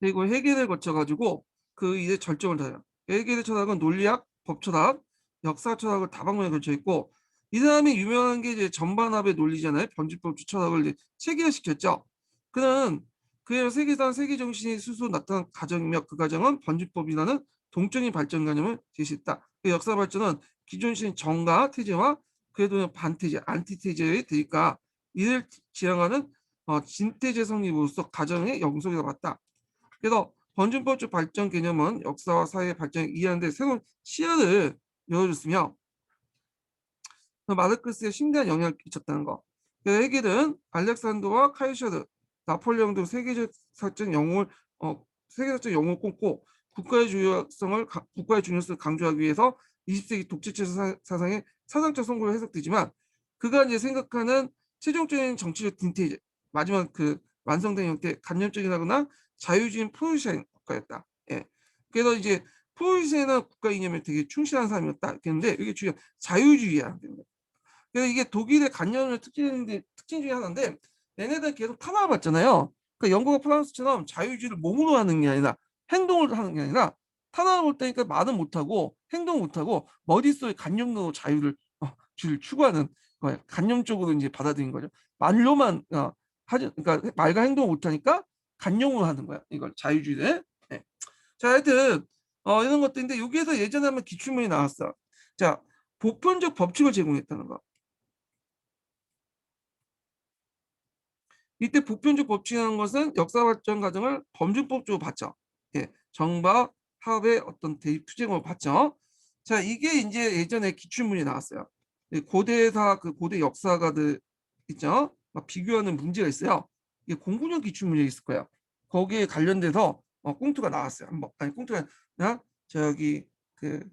그리고 헤겔을 거쳐 가지고 그 이제 절정을 다해요. 헤겔의 철학은 논리학, 법철학, 역사 철학을 다방면에 걸쳐 있고 이 사람이 유명한 게 이제 전반합의 논리잖아요. 변주법 철학을 이제 체계화시켰죠. 그는 그의 세계관 세계 정신이 스스로 나타난 가정이며 그 가정은 변주법이라는 동적인 발전 개념을 제시했다. 그 역사 발전은 기존 신 정가 태제와 그래도 반태제, 안티태제의 대립과 이를 지향하는 진태제 성립으로서 가정의 영속이라 봤다. 그래서 번증법적 발전 개념은 역사와 사회 발전을 이해하는 데 새로운 시야를 열어줬으며 마르크스에 심대한 영향을 끼쳤다는 거. 해겔은 알렉산더와 카이셔르, 나폴레옹 등 세계적 영웅을 세계적 영웅을 꼽고 국가의 중요성을 강조하기 위해서 20세기 독재체 사상의 사상적 선구로 해석되지만 그가 이제 생각하는 최종적인 정치적 딘테이지 마지막 그 완성된 형태 간접적이거나 자유주의인 프로이센 국가였다. 예. 그래서 이제 프로이센은 국가 이념에 되게 충실한 사람이었다. 그런데 이게 중요한 자유주의야. 그래서 이게 독일의 간념의 특징 중에 하나인데 얘네들 계속 탄압받잖아요. 그러니까 영국과 프랑스처럼 자유주의를 몸으로 하는 게 아니라 행동을 하는 게 아니라 탄압을 때니까 말은 못하고 행동 못하고 머릿속에 간념으로 자유를 추구하는 거예요. 간념적으로 이제 받아들인 거죠. 말로만 하지, 그러니까 말과 행동을 못하니까 간념으로 하는 거야. 이걸 자유주의를. 네. 자, 하여튼 이런 것들인데 여기에서 예전에 한번 기출문이 나왔어. 자, 보편적 법칙을 제공했다는 거. 이때 보편적 법칙이라는 것은 역사 발전 과정을 범준법적으로 봤죠. 예, 정박, 합의 어떤 대입 투쟁으로 봤죠. 자, 이게 이제 예전에 기출문이 나왔어요. 고대사 그 고대 역사가들 있죠. 막 비교하는 문제가 있어요. 이게 공군형 기출문제 있을 거예요. 거기에 관련돼서 꽁투가 나왔어요. 한번 아니 꽁투가 아니라 저기 그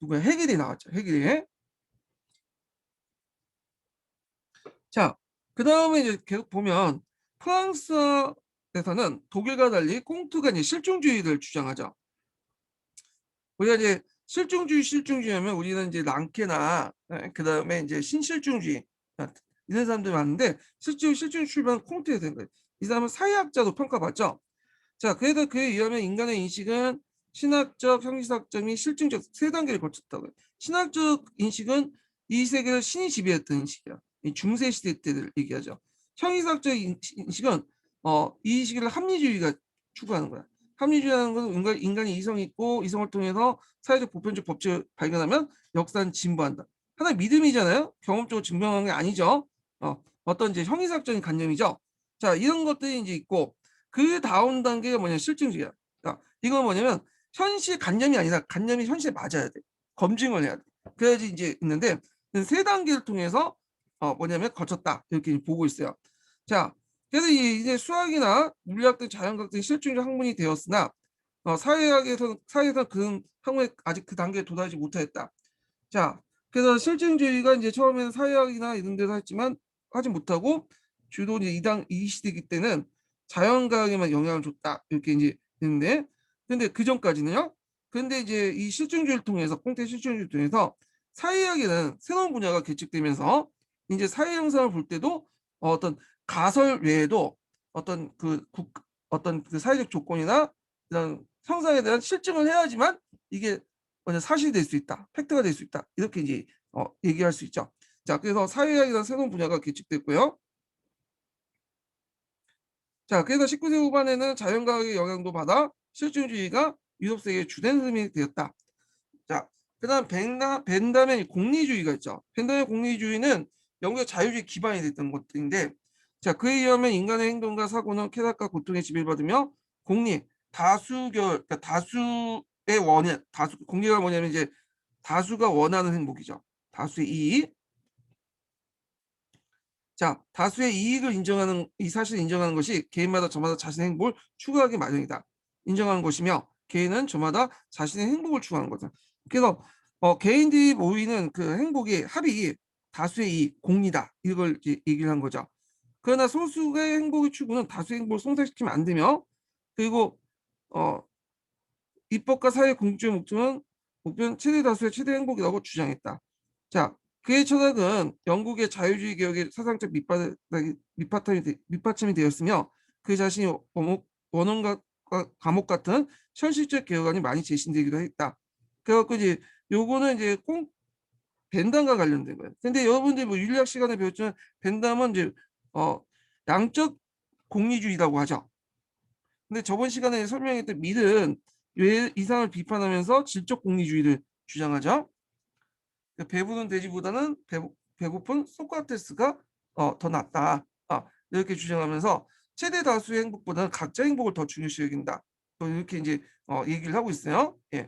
누구야 해길이 나왔죠. 해길이. 자, 그 다음에 이제 계속 보면 프랑스에서는 독일과 달리 꽁트가 이제 실존주의를 주장하죠. 우리가 이제 실존주의 하면 우리는 이제 랑케나 그 다음에 이제 신실존주의 이런 사람들이 많은데 실존주의 출발은 콩트에 된 거예요. 이 사람은 사회학자도 평가받죠. 자, 그래서 그에 의하면 인간의 인식은 신학적, 형이상적 및 실증적 세 단계를 거쳤다고요. 신학적 인식은 이 세계를 신이 지배했던 인식이야. 중세 시대 때를 얘기하죠. 형이상적 인식은 이 시기를 합리주의가 추구하는 거야. 합리주의라는 것은 인간이 이성이 있고 이성을 통해서 사회적 보편적 법칙을 발견하면 역사는 진보한다. 하나의 믿음이잖아요. 경험적으로 증명한 게 아니죠. 어떤 이제 형이상적인 관념이죠. 자, 이런 것들이 이제 있고 그 다음 단계가 뭐냐 실증주의야. 그러니까 이건 뭐냐면 현실 관념이 아니라 관념이 현실에 맞아야 돼. 검증을 해야 돼. 그래야지 이제 있는데 세 단계를 통해서 뭐냐면 거쳤다 이렇게 보고 있어요. 자, 그래서 이제 수학이나 물리학 등 자연과학 등 실증적 학문이 되었으나 사회에서 그 학문에 아직 그 단계에 도달하지 못하였다. 자, 그래서 실증주의가 이제 처음에는 사회학이나 이런 데서 했지만 하지 못하고 주로 이제 이 시대기 때는 자연과학에만 영향을 줬다 이렇게 이제 되는데 근데 그 전까지는요. 근데 이제 이 실증주의를 통해서 콩테 실증주의를 통해서 사회학에는 새로운 분야가 개척되면서 이제 사회 형상을 볼 때도 어떤 가설 외에도 어떤 어떤 그 사회적 조건이나 이런 형상에 대한 실증을 해야지만 이게 사실이 될 수 있다, 팩트가 될 수 있다 이렇게 이제 얘기할 수 있죠. 자, 그래서 사회학이라는 새로운 분야가 개척됐고요. 자, 그래서 19세 후반에는 자연과학의 영향도 받아 실증주의가 유럽 세계의 주된 흐름이 되었다. 자, 그다음 벤담의 공리주의가 있죠. 벤담의 공리주의는 영국의 자유주의 기반이 됐던 것들인데, 자, 그에 의하면 인간의 행동과 사고는 쾌락과 고통에 지배받으며 공리, 그러니까 다수의 원인, 공리가 뭐냐면 이제 다수가 원하는 행복이죠. 다수의 이익. 자, 다수의 이익을 인정하는 이 사실을 인정하는 것이 개인마다 저마다 자신의 행복을 추구하기 마련이다. 인정하는 것이며 개인은 저마다 자신의 행복을 추구하는 거죠. 그래서 개인들이 모이는 그 행복의 합이 다수의 이익, 공리다. 이걸 얘기를 한 거죠. 그러나 소수의 행복의 추구는 다수의 행복을 성사시키면 안 되며 그리고 어, 입법과 사회 공적의 목표는 최대 다수의 최대 행복이라고 주장했다. 자, 그의 철학은 영국의 자유주의 개혁의 사상적 밑받침이 되었으며 그 자신이 원혼과 감옥 같은 현실적 개혁안이 많이 제시되기도 했다. 그래갖고 이제 요거는 이제 꼭 벤담과 관련된 거예요. 근데 여러분들이 뭐 윤리학 시간에 배웠지만 벤담은 이제 양적 공리주의라고 하죠. 근데 저번 시간에 설명했던 밀은 왜 이상을 비판하면서 질적 공리주의를 주장하죠. 배부른 돼지보다는 배고픈 소크라테스가 더 낫다. 이렇게 주장하면서 최대 다수의 행복보다는 각자 행복을 더 중요시 여긴다. 또 이렇게 이제 얘기를 하고 있어요. 예.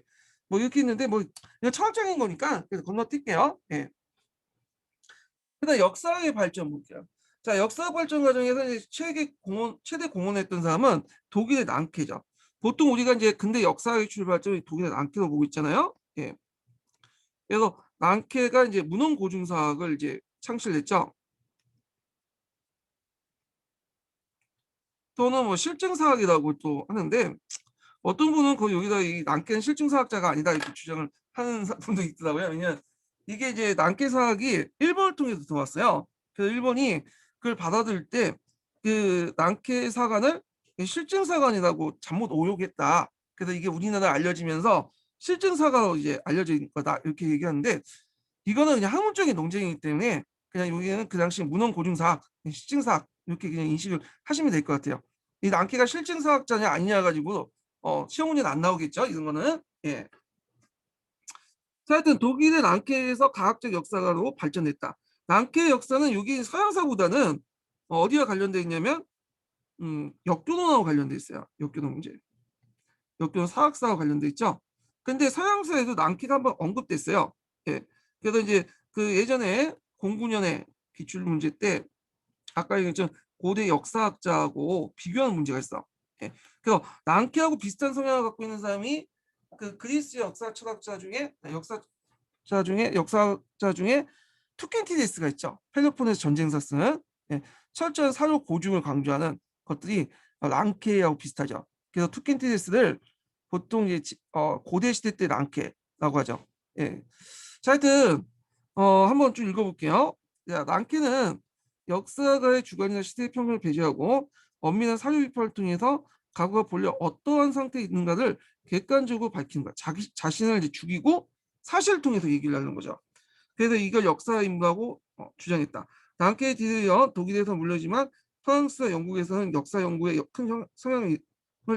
뭐 이렇게 있는데 뭐 이건 철학적인 거니까 그래서 건너뛸게요. 예. 그다음 역사의 발전 볼게요. 자, 역사 발전 과정에서 이제 최대 공헌했던 사람은 독일의 랑케죠. 보통 우리가 이제 근대 역사의 출발점이 독일의 랑케로 보고 있잖아요. 예. 그래서 랑케가 이제 문헌 고증사학을 이제 창실했죠. 또는 뭐 실증사학이라고 또 하는데 어떤 분은 거의 여기다 이 랑케는 실증사학자가 아니다 이렇게 주장을 하는 분도 있더라고요. 왜냐면 이게 이제 랑케 사학이 일본을 통해서 들어왔어요. 그래서 일본이 그걸 받아들일 때 그 랑케 사관을 실증사관이라고 잘못 오용했다. 그래서 이게 우리나라에 알려지면서 실증사관으로 이제 알려진 거다 이렇게 얘기하는데 이거는 그냥 학문적인 논쟁이기 때문에 그냥 여기는 그 당시 문헌 고증사학, 실증사학 이렇게 그냥 인식을 하시면 될 것 같아요. 이 랑케가 실증사학자냐 아니냐 가지고 시험 문제는 안 나오겠죠. 이런 거는. 예. 자, 하여튼 독일의 랑케에서 과학적 역사가로 발전했다. 랑케의 역사는 여기 서양사보다는 어디와 관련되어 있냐면 역교론하고 관련되어 있어요. 역교론 문제. 역교론 사학사와 관련되어 있죠. 근데 서양사에도 랑케가 한번 언급됐어요. 예. 그래서 이제 그 예전에 09년에 기출 문제 때 아까 얘기했던 고대 역사학자하고 비교하는 문제가 있어. 예. 그래서 랑케하고 비슷한 성향을 갖고 있는 사람이 그 그리스 역사 철학자 중에 역사자 중에 투켄티데스가 있죠. 펠로폰네소 전쟁사 쓴 예. 철저한 사료 고증을 강조하는 것들이 랑케하고 비슷하죠. 그래서 투켄티데스를 보통 이제 고대 시대 때 랑케라고 하죠. 예. 자, 하여튼 한번 좀 읽어볼게요. 야, 랑케는 역사가의 주관이나 시대의 평균을 배제하고 엄밀한 사료 비판을 통해서 과거가 본래 어떠한 상태에 있는가를 객관적으로 밝히는 거야. 자신을 이제 죽이고 사실을 통해서 얘기를 하는 거죠. 그래서 이걸 역사인물하고 주장했다. 랑케에 뒤이어 독일에서 물려지만 프랑스와 영국에서는 역사 연구에 큰 성향을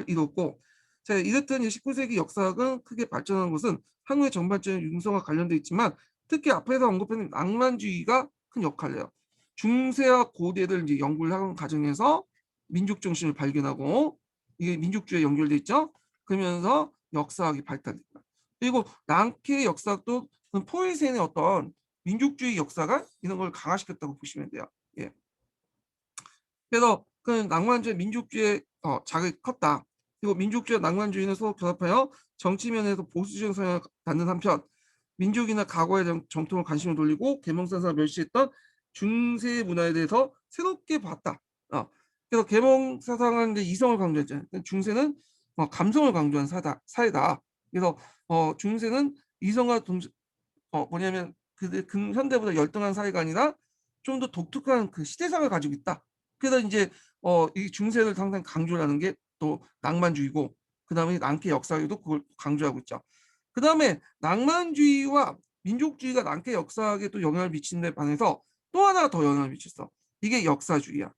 이뤘고, 자, 이렇듯 19세기 역사학은 크게 발전한 것은 한국의 전반적인 융성과 관련돼 있지만 특히 앞에서 언급한 낭만주의가 큰 역할을 해요. 중세와 고대를 이제 연구를 하는 과정에서 민족 정신을 발견하고 이게 민족주의에 연결돼 있죠. 그러면서 역사학이 발달됩니다. 그리고 랑케의 역사학도 포이센의 어떤 민족주의 역사가 이런 걸 강화시켰다고 보시면 돼요. 예. 그래서 그 낭만주의 민족주의의 자극이 컸다. 그리고 민족주의와 낭만주의는 서로 결합하여 정치면에서 보수적인 성향을 갖는 한편 민족이나 과거에 대한 정통을 관심을 돌리고 계몽사상을 멸시했던 중세 문화에 대해서 새롭게 봤다. 그래서 계몽사상은 이제 이성을 강조했잖아요. 중세는 감성을 강조한 사회다. 그래서 중세는 이성과 뭐냐면 그 근현대보다 열등한 사회가 아니라 좀 더 독특한 그 시대상을 가지고 있다. 그래서 이제 이 중세를 상당히 강조하는 게 또 낭만주의고 그다음에 랑케 역사에도 그걸 강조하고 있죠. 그다음에 낭만주의와 민족주의가 랑케 역사에 또 영향을 미치는 데 반해서 또 하나 더 영향을 미쳤어. 이게 역사주의야.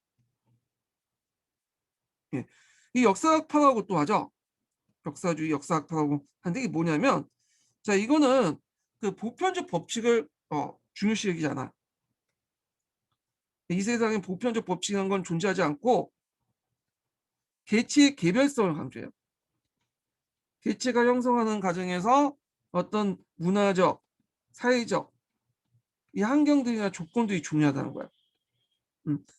예. 이 역사학파라고 또 하죠. 역사주의, 역사학파라고 하는데 이게 뭐냐면 자, 이거는 그 보편적 법칙을 중요시 여기잖아. 이 세상에 보편적 법칙이라는 건 존재하지 않고 개체의 개별성을 강조해요. 개체가 형성하는 과정에서 어떤 문화적, 사회적 이 환경들이나 조건들이 중요하다는 거야.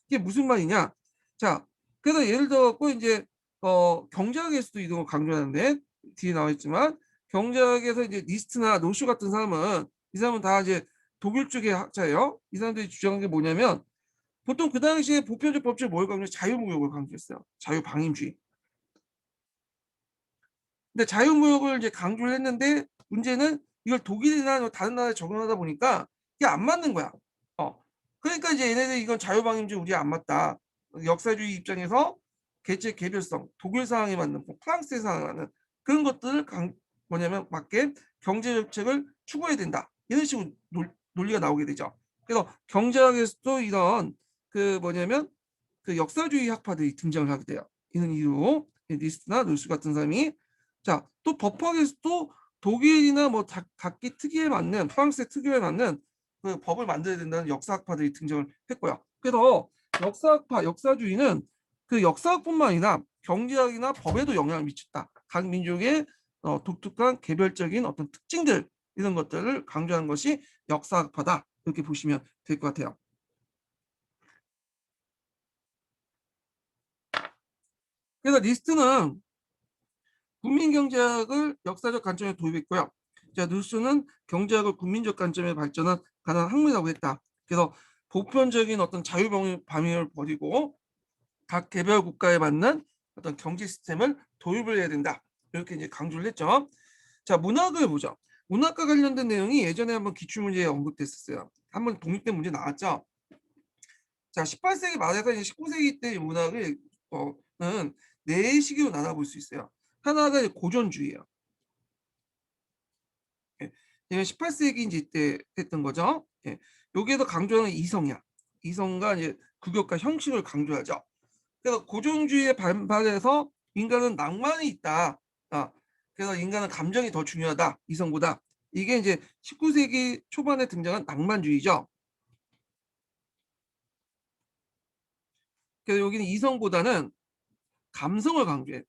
이게 무슨 말이냐? 자, 그래서 예를 들어갖고 이제 경제학에서도 이런 걸 강조하는데 뒤에 나와 있지만 경제학에서 이제 리스트나 노쇼 같은 사람은 이 사람은 다 이제 독일 쪽의 학자예요. 이 사람들이 주장한 게 뭐냐면 보통 그 당시에 보편적 법칙을 뭘 강조해? 자유무역을 강조했어요. 자유방임주의. 근데 자유무역을 이제 강조를 했는데 문제는 이걸 독일이나 다른 나라에 적용하다 보니까 이게 안 맞는 거야. 그러니까 이제 얘네들 이건 자유방임주의 우리 안 맞다. 역사주의 입장에서 개체 개별성, 독일 상황에 맞는 프랑스의 상황에 맞는 그런 것들을 뭐냐면 맞게 경제 정책을 추구해야 된다. 이런 식으로 논리가 나오게 되죠. 그래서 경제학에서도 이런 그 뭐냐면 그 역사주의 학파들이 등장을 하게 돼요. 이런 이유로 리스트나 놀수 같은 사람이 또 법학에서도 독일이나 뭐 각기 특이에 맞는 프랑스의 특유에 맞는 그 법을 만들어야 된다는 역사학파들이 등장을 했고요. 그래서 역사학파, 역사주의는 그 역사학뿐만 아니라 경제학이나 법에도 영향을 미쳤다. 각 민족의 독특한 개별적인 어떤 특징들 이런 것들을 강조하는 것이 역사학파다 이렇게 보시면 될 것 같아요. 그래서 리스트는 국민경제학을 역사적 관점에 도입했고요. 자, 누스는 경제학을 국민적 관점에 발전한 가능한 학문이라고 했다. 그래서 보편적인 어떤 자유방위를 버리고 각 개별 국가에 맞는 어떤 경제 시스템을 도입을 해야 된다. 이렇게 이제 강조를 했죠. 자, 문학을 보죠. 문학과 관련된 내용이 예전에 한번 기출문제에 언급됐었어요. 한번 독립된 문제 나왔죠. 자, 18세기 말에서 이제 19세기 때 문학을 는 네 시기로 나눠볼 수 있어요. 하나가 이제 고전주의예요. 예. 이건 18세기 이제 때 했던 거죠. 예. 여기에서 강조하는 이성이야. 이성과 이제 규격과 형식을 강조하죠. 그래서 고전주의에 반발해서 인간은 낭만이 있다. 그래서 인간은 감정이 더 중요하다. 이성보다. 이게 이제 19세기 초반에 등장한 낭만주의죠. 그래서 여기는 이성보다는 감성을 강조해.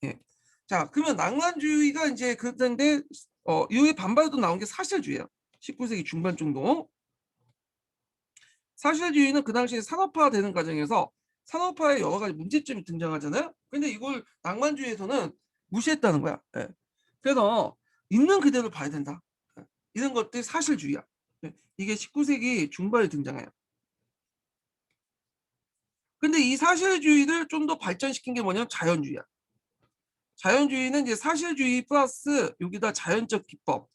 예. 자, 그러면 낭만주의가 이제 그런데 이후에 반발도 나온 게 사실주의예요. 19세기 중반 정도. 사실주의는 그 당시에 산업화되는 과정에서 산업화에 여러 가지 문제점이 등장하잖아요. 근데 이걸 낭만주의에서는 무시했다는 거야. 예. 그래서 있는 그대로 봐야 된다. 예. 이런 것들이 사실주의야. 예. 이게 19세기 중반에 등장해요. 근데 이 사실주의를 좀 더 발전시킨 게 뭐냐면 자연주의야. 자연주의는 이제 사실주의 플러스 여기다 자연적 기법,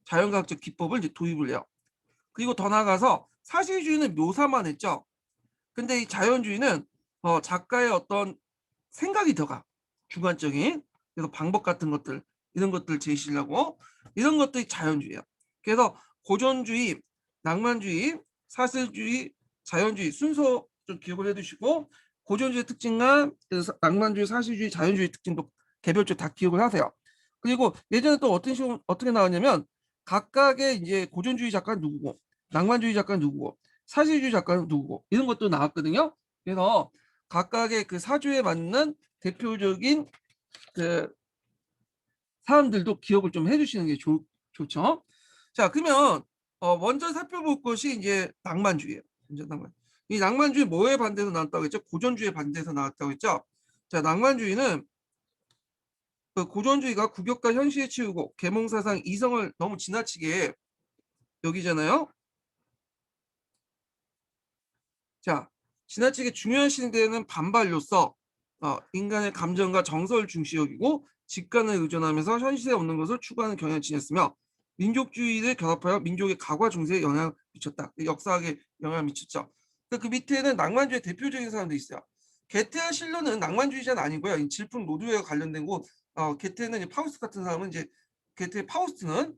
자연과학적 기법을 이제 도입을 해요. 그리고 더 나아가서 사실주의는 묘사만 했죠. 근데 이 자연주의는 작가의 어떤 생각이 들어가. 주관적인. 그래서 방법 같은 것들, 이런 것들 제시를 하고 이런 것들이 자연주의예요. 그래서 고전주의, 낭만주의, 사실주의, 자연주의 순서 좀 기억을 해두시고 고전주의 특징과 낭만주의, 사실주의, 자연주의 특징도 개별적으로 다 기억을 하세요. 그리고 예전에 또 어떤 식으로 어떻게 나왔냐면 각각의 이제 고전주의 작가는 누구고 낭만주의 작가는 누구고 사실주의 작가는 누구고 이런 것도 나왔거든요. 그래서 각각의 그 사주에 맞는 대표적인 그 사람들도 기억을 좀 해주시는 게 좋죠. 자, 그러면 먼저 살펴볼 것이 이제 낭만주의예요. 이 낭만주의 뭐에 반대해서 나왔다고 했죠? 고전주의에 반대해서 나왔다고 했죠. 자, 낭만주의는 그 고전주의가 국역과 현실에 치우고 계몽사상 이성을 너무 지나치게 여기잖아요. 자, 지나치게 중요하신 데는 반발로서 인간의 감정과 정서를 중시 여기고 직관을 의존하면서 현실에 없는 것을 추구하는 경향을 지녔으며 민족주의를 결합하여 민족의 가과 중세에 영향을 미쳤다. 역사학에 영향을 미쳤죠. 그 밑에는 낭만주의 대표적인 사람도 있어요. 게테와 실러는 낭만주의자는 아니고요. 질풍 노도에 관련된 곳. 게테는 이제 파우스트 같은 사람은 이제 게테의 파우스트는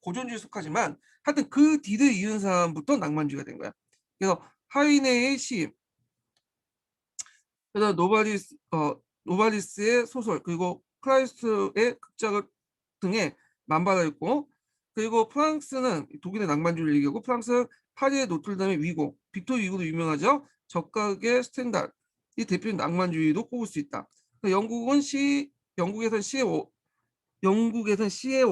고전주의에 속하지만 하여튼 그 뒤를 이은 사람부터 낭만주의가 된 거야. 그래서 하이네의 시, 그다음 노바리스의 소설, 그리고 크라이스트의 극작을 등에 만발하였고, 그리고 프랑스는 독일의 낭만주의를 얘기하고 프랑스는 파리의 노틀담의 위고, 빅토르 위고도 유명하죠. 적각의 스탠다드, 이 대표적인 낭만주의도 꼽을 수 있다. 영국에선 시의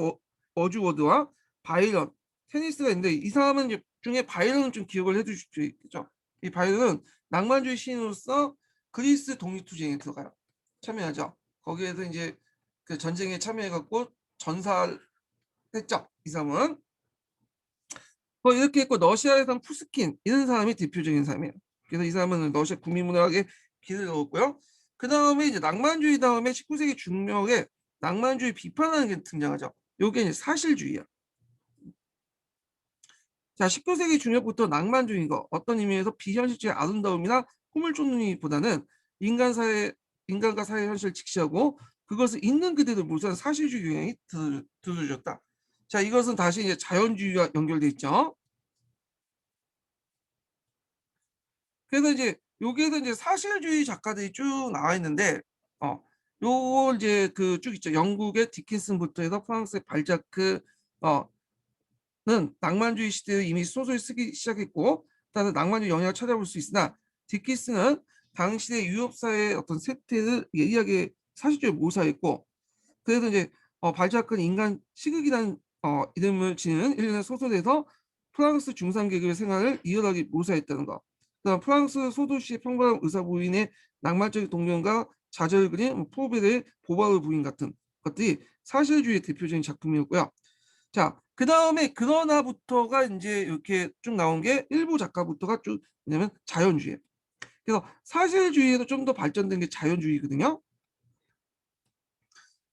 어주워드와 바이런, 테니스가 있는데 이 사람은 중에 바이런은 좀 기억을 해주실 수 있겠죠. 이 바이런은 낭만주의 시인으로서 그리스 독립투쟁에 들어가요. 참여하죠. 거기에서 이제 그 전쟁에 참여해갖고 전사를 했죠. 이 사람은. 이렇게 했고 러시아에선 푸스킨 이런 사람이 대표적인 사람이에요. 그래서 이 사람은 러시아 국민문학에 길을 넣었고요. 그 다음에 이제 낭만주의 다음에 19세기 중력에 낭만주의 비판하는 게 등장하죠. 요게 이제 사실주의야. 자, 19세기 중엽부터 낭만주의가 어떤 의미에서 비현실주의 아름다움이나 꿈을 쫓는보다는 인간과 사회 현실을 직시하고 그것을 있는 그대로 묘사하는 사실주의 경향이 두드러졌다. 자, 이것은 다시 이제 자연주의와 연결돼 있죠. 그래서 이제 여기에서 이제 사실주의 작가들이 쭉 나와 있는데, 요거 이제 그 쭉 있죠. 영국의 디킨슨부터 해서 프랑스의 발자크, 는 낭만주의 시대에 이미 소설을 쓰기 시작했고 따라서 낭만주의 영향을 찾아볼 수 있으나 디킨스는 당시의 유럽 사회의 어떤 세태를 예리하게 사실주의 모사했고, 그래서 이제 발자크는 인간 시극이라는 이름을 지는 일련의 소설에서 프랑스 중산 계급의 생활을 리얼하게 묘사했다는 거. 그다음 프랑스 소도시의 평범한 의사 부인의 낭만적인 동면과 좌절을 그린 프로베르의 보바르 부인 같은 것들이 사실주의의 대표적인 작품이었고요. 자, 그 다음에 그러나부터가 이제 이렇게 쭉 나온 게 일부 작가부터가 쭉 왜냐면 자연주의. 그래서 사실주의에도 좀 더 발전된 게 자연주의거든요.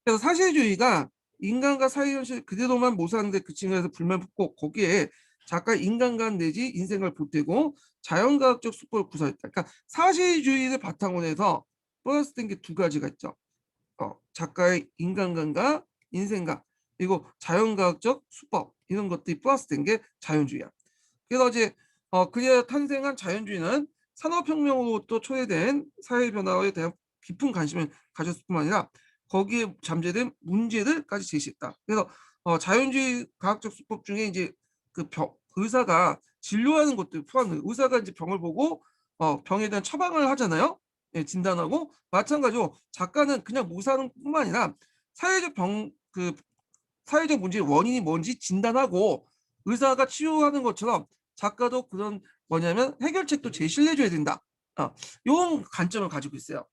그래서 사실주의가 인간과 사회현실 그대로만 모사하는데 그치는 데서 불만 붙고 거기에 작가 인간관 내지 인생을 보태고 자연과학적 수법을 구사했다. 그러니까 사실주의를 바탕으로 해서 플러스된 게 두 가지가 있죠. 작가의 인간관과 인생관 그리고 자연과학적 수법 이런 것들이 플러스된 게 자연주의야. 그래서 이제 그리하 탄생한 자연주의는 산업혁명으로부터 초래된 사회 변화에 대한 깊은 관심을 가졌을 뿐만 아니라 거기에 잠재된 문제들까지 제시했다. 그래서 자연주의 과학적 수법 중에 이제 의사가 진료하는 것들 포함해 의사가 이제 병을 보고 병에 대한 처방을 하잖아요. 예, 진단하고 마찬가지로 작가는 그냥 모사하는 뿐만 아니라 사회적 사회적 문제의 원인이 뭔지 진단하고 의사가 치료하는 것처럼 작가도 그런 뭐냐면 해결책도 제시를 해줘야 된다. 이런 관점을 가지고 있어요.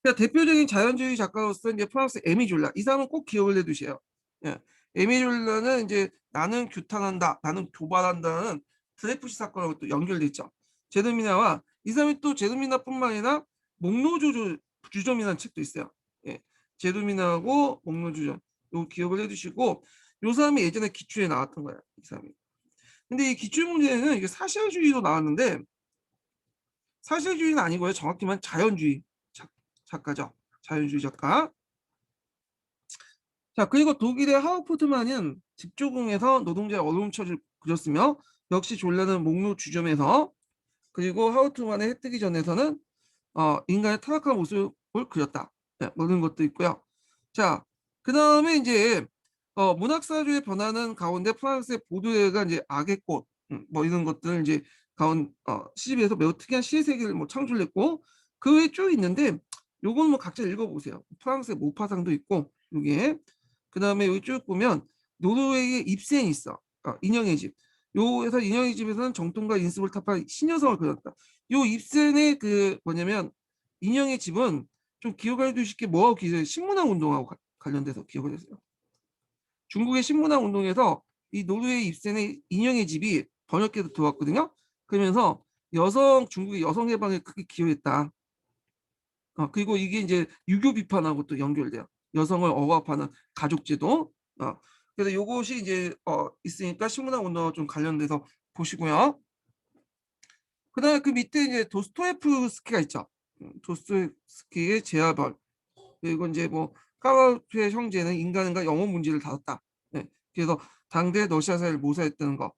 그러니까 대표적인 자연주의 작가로서 이제 프랑스 에미 졸라 이 사람은 꼭 기억을 해두세요. 예. 에미 졸라는 이제 나는 규탄한다, 나는 교발한다는 드레프시 사건하고 또 연결돼 있죠. 제르미나와 이 사람이 또 제르미나뿐만 아니라 목로주점이라는 책도 있어요. 예. 제르미나하고 목로주점 요 기억을 해두시고 요 사람이 예전에 기출에 나왔던 거야. 이 사람이. 근데 이 기출 문제는 이게 사실주의도 나왔는데 사실주의는 아니고요. 정확히 말하면 자연주의 작가죠. 자연주의 작가. 자, 그리고 독일의 하우프트만은 집조궁에서 노동자의 어려움 처지를 그렸으며 역시 졸라는 목록 주점에서 그리고 하우프트만의 해뜨기 전에서는 인간의 타락한 모습을 그렸다. 네, 뭐 이런 것도 있고요. 자, 그 다음에 이제 문학사주의 변화는 가운데 프랑스의 보드레가 이제 악의 꽃, 뭐 이런 것들을 이제 시집에서 매우 특이한 시의 세계를 뭐 창조를 했고 그 외에 쭉 있는데 요거는 뭐 각자 읽어보세요. 프랑스의 모파상도 있고 여기에 그 다음에 여기 쭉 보면 노르웨이의 입센이 있어. 인형의 집. 요에서 인형의 집에서는 정통과 인습을 타파한 신여성을 그렸다. 요 입센의 그 뭐냐면 인형의 집은 좀 기억해 두실 게 뭐하고 기억해 신문화 운동하고 관련돼서 기억을 해주세요. 중국의 신문화 운동에서 이 노르웨이 입센의 인형의 집이 번역해서 들어왔거든요. 그러면서 중국의 여성 해방에 크게 기여했다. 그리고 이게 이제 유교 비판하고 또 연결돼요. 여성을 억압하는 가족제도. 그래서 요것이 이제 있으니까 신문화 운동과 좀 관련돼서 보시고요. 그다음에 그 밑에 이제 도스토옙스키가 있죠. 도스토옙스키의 제아벌. 그리고 이제 뭐 카라프의 형제는 인간과 영혼 문제를 다뤘다. 네. 그래서 당대 러시아 사회를 모사했다는 거.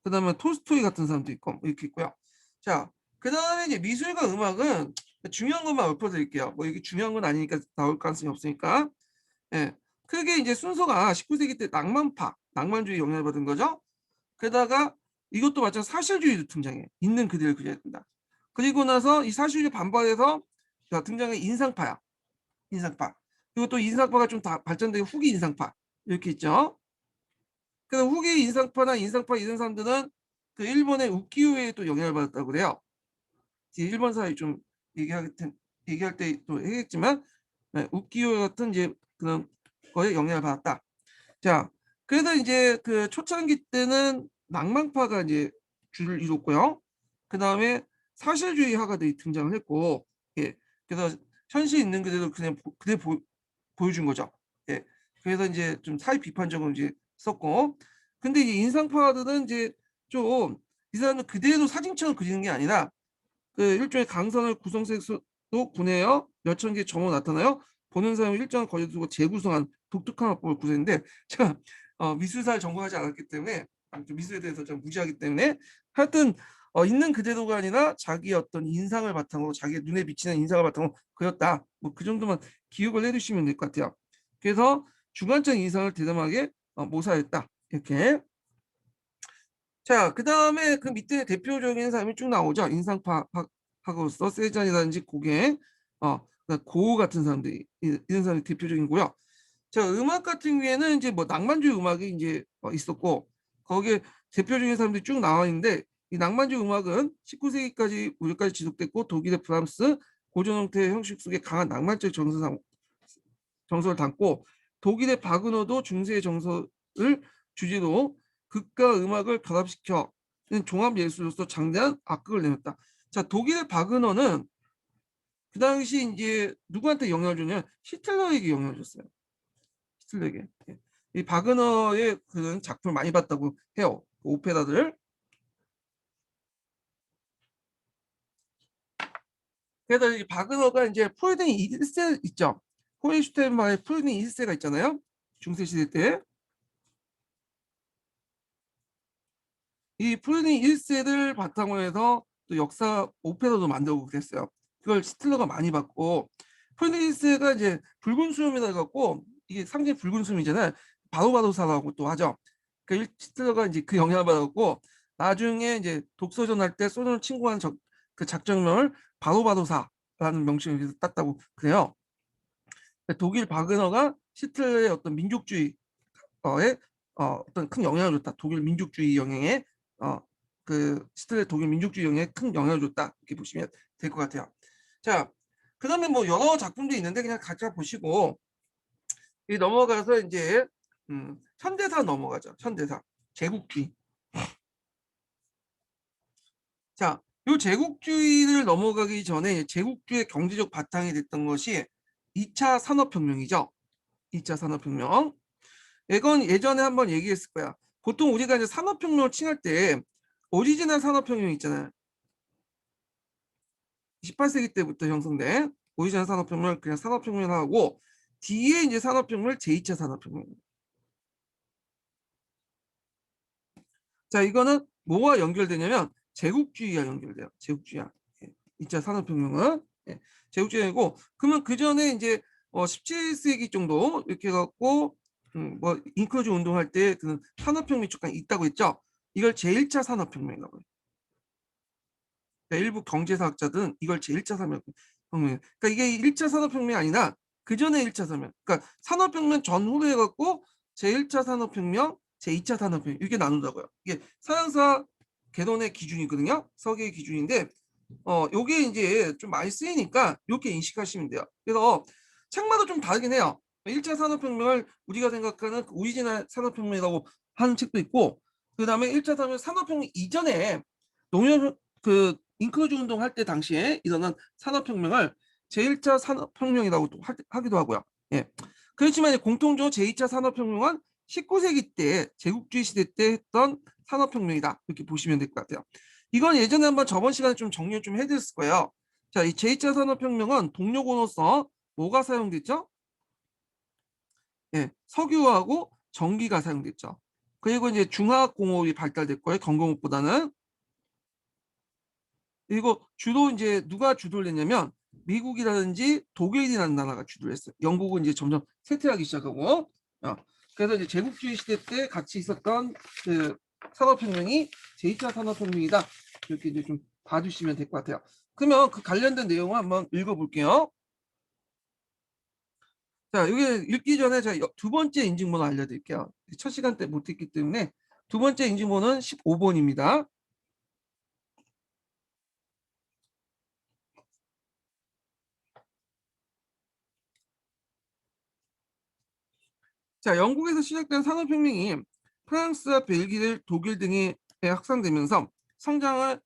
그다음에 톨스토이 같은 사람도 있고 뭐 이렇게 있고요. 자, 그다음에 이제 미술과 음악은 중요한 것만 읊어드릴게요. 뭐 이게 중요한 건 아니니까 나올 가능성이 없으니까. 예. 크게 이제 순서가 19세기 때 낭만파, 낭만주의 영향을 받은 거죠. 게다가 이것도 마찬가지로 사실주의도 등장해. 있는 그대로 그려야 된다. 그리고 나서 이 사실주의 반발해서 등장한 인상파야. 인상파. 그리고 또 인상파가 좀 발전된 후기 인상파. 이렇게 있죠. 그래서 후기 인상파나 인상파 이런 사람들은 그 일본의 우키우에 또 영향을 받았다고 그래요. 일본 사회 좀 얘기할 때 또 해야겠지만 우키요 같은 이제 그런 거에 영향을 받았다. 자, 그래서 이제 그 초창기 때는 낭만파가 이제 주를 이뤘고요. 그 다음에 사실주의 화가들이 등장을 했고, 예, 그래서 현실 있는 그대로 그냥 보여준 거죠. 예, 그래서 이제 좀 사회 비판적으로 이제 썼고, 근데 이 인상파들은 이제 좀 이 사람은 그대로 사진처럼 그리는 게 아니라 그 일종의 강선을 구성색도 분해하여 몇천 개의 점으로 나타나요. 보는 사람이 일정한 거리를 두고 재구성한 독특한 화법을 구성했는데 제가 미술사를 전공하지 않았기 때문에 미술에 대해서 좀 무지하기 때문에 하여튼 있는 그대로가 아니라 자기의 어떤 인상을 바탕으로 자기 눈에 비치는 인상을 바탕으로 그렸다. 뭐 그 정도만 기억을 해두시면 될 것 같아요. 그래서 주관적 인상을 대담하게 모사했다. 이렇게. 자, 그 다음에 그 밑에 대표적인 사람이 쭉 나오죠. 인상파학으로서 세잔이라든지 고갱, 고흐 같은 사람들이 이런 사람이 대표적이고요. 자, 음악 같은 경우에는 이제 뭐 낭만주의 음악이 이제 있었고 거기에 대표적인 사람들이 쭉 나와 있는데 이 낭만주의 음악은 19세기까지 우리까지 지속됐고 독일의 브람스 고전 형태의 형식 속에 강한 낭만적 정서를 담고 독일의 바그너도 중세의 정서를 주제로 극과 음악을 결합시켜 종합 예술로서 장대한 악극을 내렸다. 자, 독일의 바그너는 그 당시 이제 누구한테 영향을 줬냐면 히틀러에게 영향을 줬어요. 히틀러에게. 예. 이 바그너의 그런 작품을 많이 봤다고 해요. 그 오페라들. 그래서 이 바그너가 이제 프로이덴 1세 있죠. 호hen슈타인마의 프로이덴 1세가 있잖아요. 중세 시대 때. 이 프로이덴 1세를 바탕으로 해서 또 역사 오페라도 만들고 그랬어요. 그걸 히틀러가 많이 봤고 프로이덴 1세가 이제 붉은 수염이라 갖고 이게 상징 붉은 수염이잖아요. 바로바로사라고 또 하죠. 그 히틀러가 이제 그 영향을 받았고 나중에 이제 독서전 할 때 소련을 침공한 그 작전명을 바로바로사라는 명칭을 땄다고 그래요. 독일 바그너가 히틀러의 어떤 민족주의에 어떤 큰 영향을 줬다. 독일 민족주의 영향에 그 히틀러의 독일 민족주의 영향에 큰 영향을 줬다. 이렇게 보시면 될 것 같아요. 자, 그다음에 뭐 여러 작품도 있는데 그냥 각자 보시고 이 넘어가서 이제 현대사 넘어가죠. 현대사 제국주의. 자, 이 제국주의를 넘어가기 전에 제국주의의 경제적 바탕이 됐던 것이 2차 산업혁명이죠. 2차 산업혁명. 이건 예전에 한번 얘기했을 거야. 보통 우리가 이제 산업혁명을 칭할 때 오리지널 산업혁명 있잖아요. 18세기 때부터 형성된 오리지널 산업혁명을 그냥 산업혁명을 하고 뒤에 이제 산업혁명을 제2차 산업혁명. 자, 이거는 뭐와 연결되냐면 제국주의와 연결돼요. 제국주의와. 2차 산업혁명은 제국주의고 그러면 그 전에 이제 17세기 정도 이렇게 해갖고 뭐 잉크로즈 운동할 때 그 산업혁명 조금 있다고 했죠. 이걸 제1차 산업혁명이라고 해요. 그러니까 일부 경제사학자들은 이걸 제1차 산업혁명. 그러니까 이게 1차 산업혁명이 아니라 그 전에 1차 산업혁명. 그러니까 산업혁명 전후로 해갖고 제1차 산업혁명, 제2차 산업혁명 이렇게 나눈다고요. 이게 서양사 개론의 기준이거든요. 서기의 기준인데 요게 이제 좀 많이 쓰이니까 이렇게 인식하시면 돼요. 그래서 책마다 좀 다르긴 해요. 1차 산업혁명을 우리가 생각하는 그 오리지널 산업혁명이라고 하는 책도 있고 그다음에 1차 산업혁명 이전에 농협 그 잉크로즈 운동 할 때 당시에 일어난 산업혁명을 제1차 산업혁명이라고 또 하기도 하고요. 예. 그렇지만 공통적으로 제2차 산업혁명은 19세기 때 제국주의 시대 때 했던 산업혁명이다. 이렇게 보시면 될 것 같아요. 이건 예전에 한번 저번 시간에 좀 정리 좀 해드렸을 거예요. 자, 이 제2차 산업혁명은 동력으로서 뭐가 사용됐죠? 예, 석유하고 전기가 사용됐죠. 그리고 이제 중화공업이 발달됐고요. 경공업보다는. 그리고 주로 이제 누가 주도를 했냐면 미국이라든지 독일이라는 나라가 주도를 했어요. 영국은 이제 점점 쇠퇴하기 시작하고. 그래서 이제 제국주의 시대 때 같이 있었던 그 산업혁명이 제2차 산업혁명이다. 이렇게 이제 좀 봐주시면 될 것 같아요. 그러면 그 관련된 내용을 한번 읽어볼게요. 자, 여기 읽기 전에 제가 두 번째 인증번호 알려드릴게요. 첫 시간 때 못했기 때문에 두 번째 인증번호는 15번입니다. 자, 영국에서 시작된 산업혁명이 프랑스와 벨기에, 독일 등에 확산되면서 성장을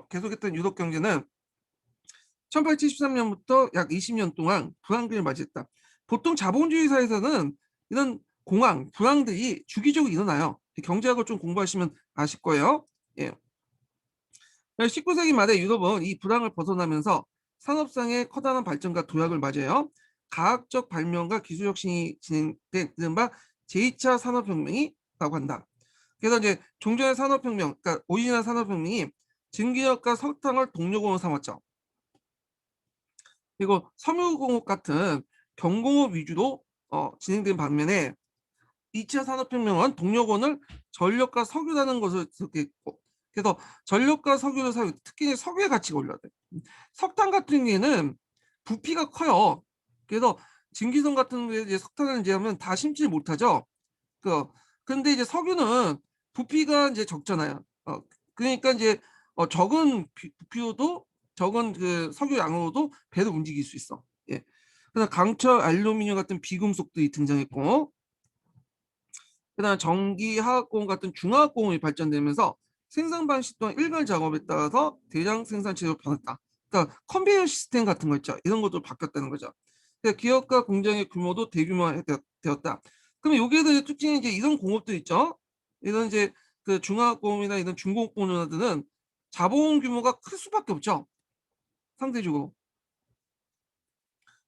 계속했던 유럽 경제는 1873년부터 약 20년 동안 불황기를 맞이했다. 보통 자본주의 사회에서는 이런 공황, 불황들이 주기적으로 일어나요. 경제학을 좀 공부하시면 아실 거예요. 예. 19세기 말에 유럽은 이 불황을 벗어나면서 산업상의 커다란 발전과 도약을 맞이해요. 과학적 발명과 기술 혁신이 진행된 이른바 제2차 산업혁명이라고 한다. 그래서 이제 종전의 산업혁명, 그러니까 오리지널 산업혁명이 증기력과 석탄을 동력으로 삼았죠. 그리고 섬유공업 같은 경공업 위주로 진행된 반면에 2차 산업혁명은 동력원을 전력과 석유라는 것을 했고 그래서 전력과 석유를 사용, 특히 석유의 가치가 올라야 돼. 석탄 같은 경우에는 부피가 커요. 그래서 증기선 같은 데 이제 석탄을 이제 하면 다 심지 못하죠. 그 근데 이제 석유는 부피가 이제 적잖아요. 그러니까 이제 적은 부피로도 적은 그 석유 양으로도 배를 움직일 수 있어. 예. 그래서 강철, 알루미늄 같은 비금속들이 등장했고, 그다음 전기, 화학공업 같은 중화학공업이 발전되면서 생산 방식 또한 일괄 작업에 따라서 대량 생산 체제로 변했다. 그러니까 컨베이어 시스템 같은 거 있죠. 이런 것도 바뀌었다는 거죠. 그래서 기업과 공장의 규모도 대규모화되었다. 그러면 여기에 대한 특징이 이제 이런 공업들 있죠. 이런 이제 그 중화학공업이나 이런 중공업들은 자본 규모가 클 수밖에 없죠. 상대적으로.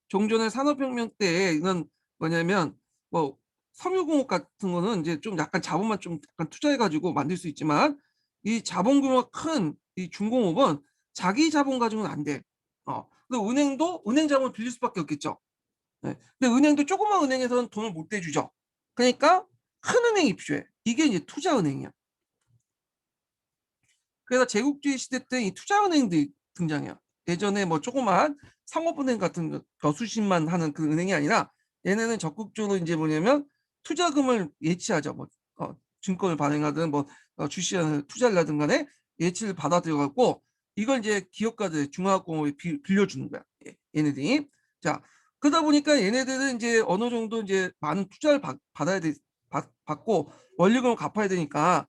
종전의 산업혁명 때 이런 뭐냐면 뭐 섬유공업 같은 거는 이제 좀 약간 자본만 좀 약간 투자해가지고 만들 수 있지만 이 자본 규모가 큰 이 중공업은 자기 자본 가지고는 안 돼. 근데 은행도 은행 자본을 빌릴 수밖에 없겠죠. 네. 근데 은행도 조그만 은행에서는 돈을 못 대주죠. 그러니까 큰 은행이 필요해. 이게 이제 투자은행이야. 그래서 제국주의 시대 때 이 투자은행들이 등장해요. 예전에 뭐 조그만 상업은행 같은 수십만 하는 그 은행이 아니라 얘네는 적극적으로 이제 뭐냐면 투자금을 예치하죠. 뭐 증권을 발행하든 뭐 주식을 투자를 하든 간에 예치를 받아들여갖고 이걸 이제 기업가들 중화학공업에 빌려주는 거야. 얘네들이. 자, 그러다 보니까 얘네들은 이제 어느 정도 이제 많은 투자를 받아야 받고 원리금을 갚아야 되니까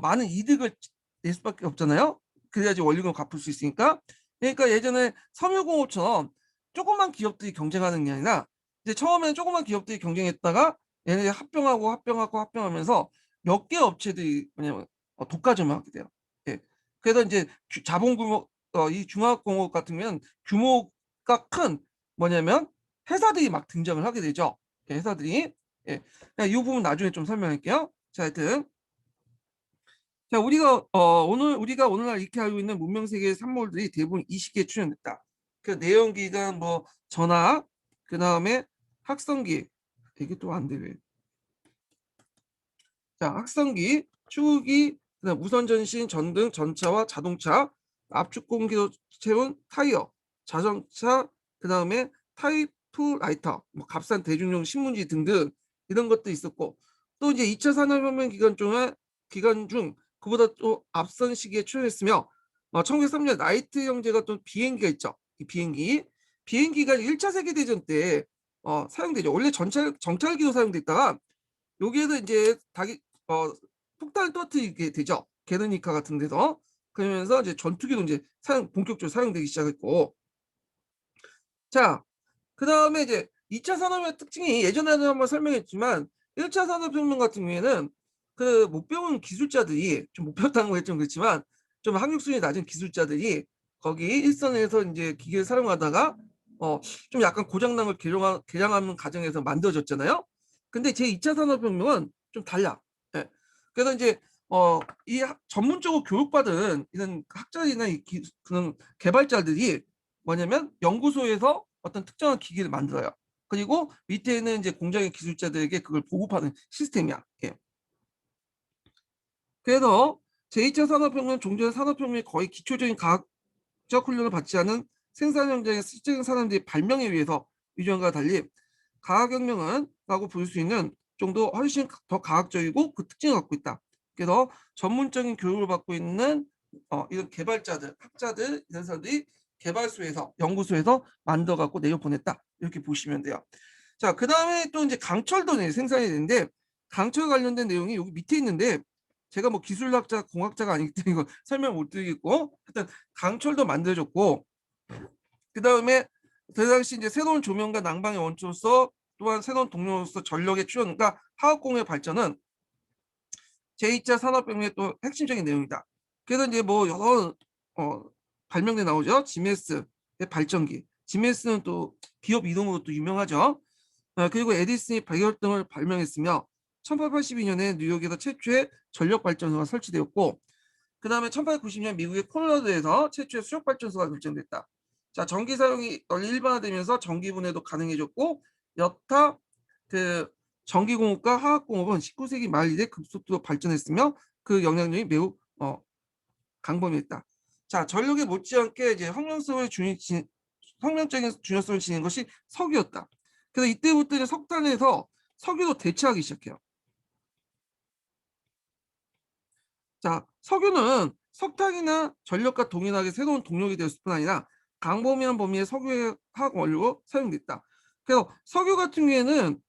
많은 이득을 낼 수밖에 없잖아요. 그래야지 원리금을 갚을 수 있으니까. 그러니까 예전에 섬유공업처럼 조그만 기업들이 경쟁하는 게 아니라 이제 처음에는 조그만 기업들이 경쟁했다가 얘네들이 합병하면서 몇 개 업체들이 뭐냐면 독과점을 하게 돼요. 예. 그래서 이제 자본 규모 이 중화공업 같은 경우는 규모가 큰 뭐냐면 회사들이 막 등장을 하게 되죠. 회사들이. 예. 이 부분 나중에 좀 설명할게요. 자, 하여튼 자, 우리가 오늘날 이렇게 알고 있는 문명 세계의 산물들이 대부분 이 시기에 출현됐다. 그 내연 기관 뭐 전화, 그 다음에 학성기, 이게 또 안 돼 왜? 자, 학성기, 추구기, 그다음 무선 전신, 전등, 전차와 자동차, 압축 공기로 채운 타이어, 자동차, 그 다음에 타이프라이터, 뭐 값싼 대중용 신문지 등등 이런 것도 있었고, 또 이제 2차 산업혁명 기간 중 그보다 또 앞선 시기에 출현했으며 1903년 라이트 형제가 또 비행기가 있죠. 이 비행기가 1차 세계대전 때 사용되죠. 원래 정찰기로 사용됐다가 여기에도 이제 폭탄을 터뜨리게 되죠. 게르니카 같은 데서. 그러면서 이제 전투기도 이제 본격적으로 사용되기 시작했고. 자, 그 다음에 이제 2차 산업의 특징이 예전에도 한번 설명했지만 1차 산업혁명 같은 경우에는 그 못 배운 기술자들이 좀 못 배웠다는 거 좀 그렇지만 좀 학력 수준이 낮은 기술자들이 거기 일선에서 이제 기계를 사용하다가 좀 약간 고장난 걸 개량하는 과정에서 만들어졌잖아요. 근데 제 2차 산업혁명은 좀 달라. 예. 그래서 이제 전문적으로 교육받은 이런 학자들이나 그런 개발자들이 뭐냐면 연구소에서 어떤 특정한 기기를 만들어요. 그리고 밑에는 이제 공장의 기술자들에게 그걸 보급하는 시스템이야. 예. 그래서 제2차 산업혁명 종전 산업혁명의 거의 기초적인 과학적 훈련을 받지 않은 생산 현장의 실질적인 사람들이 발명에 의해서 유전과 달리 과학혁명은 라고 볼 수 있는 정도 훨씬 더 과학적이고 그 특징을 갖고 있다. 그래서 전문적인 교육을 받고 있는 이런 개발자들, 학자들 이런 사람들이 개발소에서 연구소에서 만들어 갖고 내려보냈다. 이렇게 보시면 돼요. 자, 그 다음에 또 이제 강철도 생산이 되는데 강철 관련된 내용이 여기 밑에 있는데 제가 뭐 기술학자, 공학자가 아니기 때문에 이거 설명 못 드리겠고 일단 강철도 만들어졌고 그 다음에 그 당시 이제 새로운 조명과 난방의 원초로서 또한 새로운 동료로서 전력의 출현과 화학공의 발전은 제2차 산업혁명의 또 핵심적인 내용이다. 그래서 이제 뭐 여러 발명대 나오죠. 지메스의 발전기. 지메스는 또 기업 이름으로 또 유명하죠. 그리고 에디슨이 백열등을 발명했으며 1882년에 뉴욕에서 최초의 전력발전소가 설치되었고 그 다음에 1890년 미국의 콜로라도에서 최초의 수력발전소가 결정됐다. 자, 전기 사용이 널리 일반화되면서 전기 분해도 가능해졌고 여타 그 전기공업과 화학공업은 19세기 말 이래 급속도로 발전했으며 그 영향력이 매우 강범위했다. 자, 전력에 못지않게 이제 성명적인 중요성을 지닌 것이 석유였다. 그래서 이때부터 이제 석탄에서 석유로 대체하기 시작해요. 자, 석유는 석탄이나 전력과 동일하게 새로운 동력이 되었을 뿐 아니라 광범위한 범위의 석유화학 원료로 사용됐다. 그래서 석유 같은 경우에는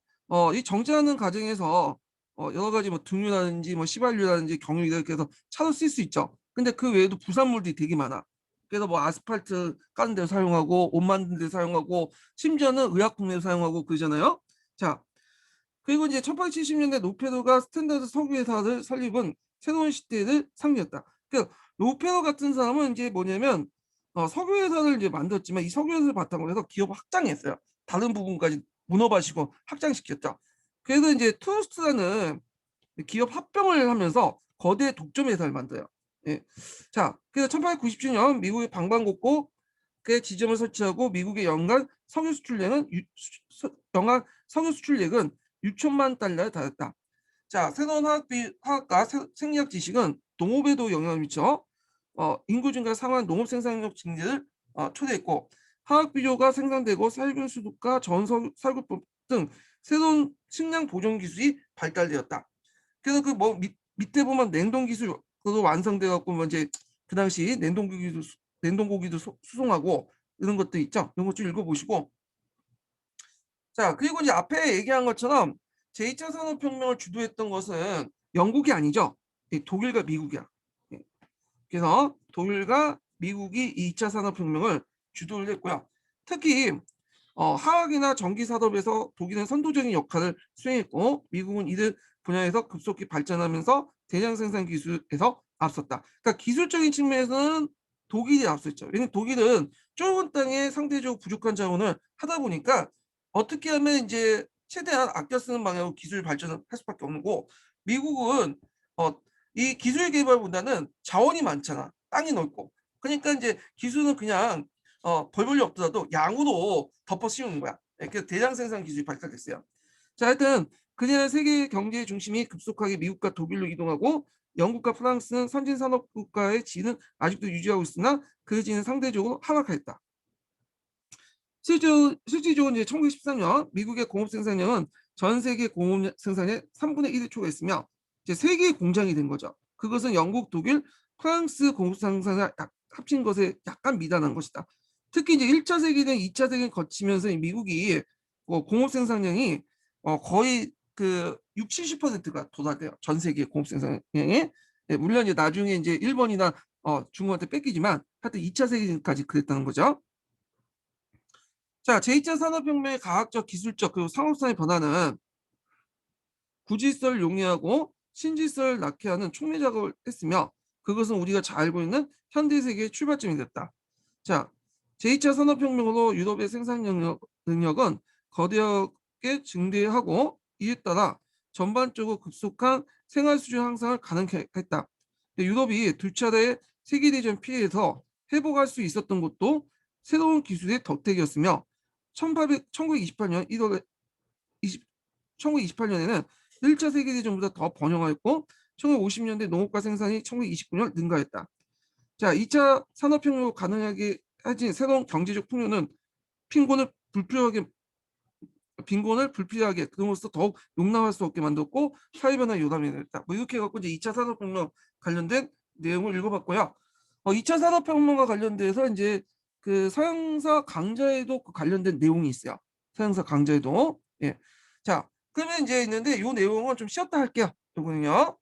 이 정제하는 과정에서 여러 가지 뭐 등유라든지 뭐 시발유라든지 경유 이렇게 해서 차로 쓸 수 있죠. 근데 그 외에도 부산물들이 되게 많아. 그래서 뭐 아스팔트 까는 데 사용하고 옷 만드는 데 사용하고 심지어는 의약품에도 사용하고 그러잖아요. 자, 그리고 이제 1870년대 노페도가 스탠다드 석유 회사를 설립은 새로운 시대를 상징했다. 그러니까 노페도 같은 사람은 이제 뭐냐면 석유 회사를 이제 만들었지만 이 석유 회사를 바탕으로 해서 기업을 확장했어요. 다른 부분까지 문어발시고 확장시켰죠. 그래서 이제 트루스트라는 기업 합병을 하면서 거대 독점 회사를 만들어요. 예. 자, 그래서 1897년 미국의 방방곡곡에 지점을 설치하고 미국의 연간 석유 수출액은 6천만 달러에 달했다. 자, 새로운 화학과 생리학 지식은 농업에도 영향을 미쳐 인구 증가 상황 농업 생산력 증대를 초래했고 화학 비료가 생산되고 살균 수독과 살구법 등 새로운 식량 보존 기술이 발달되었다. 그래서 그 뭐 밑에 보면 냉동 기술도 완성돼 갖고 뭐 이제 그 당시 냉동고기도 수송하고 이런 것도 있죠. 이런 것 좀 읽어보시고. 자, 그리고 이제 앞에 얘기한 것처럼 제2차 산업혁명을 주도했던 것은 영국이 아니죠. 독일과 미국이야. 예. 그래서 독일과 미국이 2차 산업혁명을 주도를 했고요. 특히 화학이나 전기 산업에서 독일은 선도적인 역할을 수행했고 미국은 이들 분야에서 급속히 발전하면서 대량 생산 기술에서 앞섰다. 그러니까 기술적인 측면에서는 독일이 앞섰죠. 왜냐하면 독일은 좁은 땅에 상대적으로 부족한 자원을 하다 보니까 어떻게 하면 이제 최대한 아껴 쓰는 방향으로 기술 발전을 할 수밖에 없는 거고 미국은 이 기술 개발보다는 자원이 많잖아. 땅이 넓고. 그러니까 이제 기술은 그냥 벌벌이 없더라도 양으로 덮어 씌우는 거야. 그래서 대량 생산 기술이 발달했어요. 자, 하여튼 그냥 세계 경제의 중심이 급속하게 미국과 독일로 이동하고 영국과 프랑스는 선진 산업 국가의 지위는 아직도 유지하고 있으나 그 지위는 상대적으로 하락했다. 실질적으로 이제 1913년 미국의 공업 생산량은 전 세계 공업 생산의 3분의 1을 초과했으며 이제 세 개의 공장이 된 거죠. 그것은 영국, 독일, 프랑스 공업 생산을 합친 것에 약간 미단한 것이다. 특히 이제 1차 세계대전, 2차 세계를 거치면서 미국이 공업 생산량이 거의 그 6, 70%가 도달돼요. 전 세계 공업 생산량이. 네, 물론 이제 나중에 이제 일본이나 중국한테 뺏기지만 하여튼 2차 세계까지 그랬다는 거죠. 자, 제2차 산업혁명의 과학적, 기술적, 그리고 상업상의 변화는 구질서를 용이하고 신질서를 낳게 하는 촉매 작업을 했으며 그것은 우리가 잘 알고 있는 현대 세계의 출발점이 됐다. 자, 제2차 산업혁명으로 유럽의 생산 능력은 거대하게 증대하고 이에 따라 전반적으로 급속한 생활 수준 향상을 가능케 했다. 유럽이 두 차례의 세계대전 피해에서 회복할 수 있었던 것도 새로운 기술의 덕택이었으며 1928년 1월에 1928년에는 1차 세계대전보다 더 번영하였고 1950년대 농업과 생산이 1929년 능가했다. 자, 2차 산업혁명을 가능하게 해진 새로운 경제적 풍요는 빈곤을 불필요하게 그로써 더욱 용납할 수 없게 만들었고 사회변화 요담이 됐다. 뭐 이렇게 해갖고 이제 2차 산업혁명 관련된 내용을 읽어봤고요. 2차 산업혁명과 관련돼서 이제 그 서양사 강좌에도 그 관련된 내용이 있어요. 서양사 강좌에도. 예. 자, 그러면 이제 있는데 이 내용은 좀 쉬었다 할게요. 요거는요.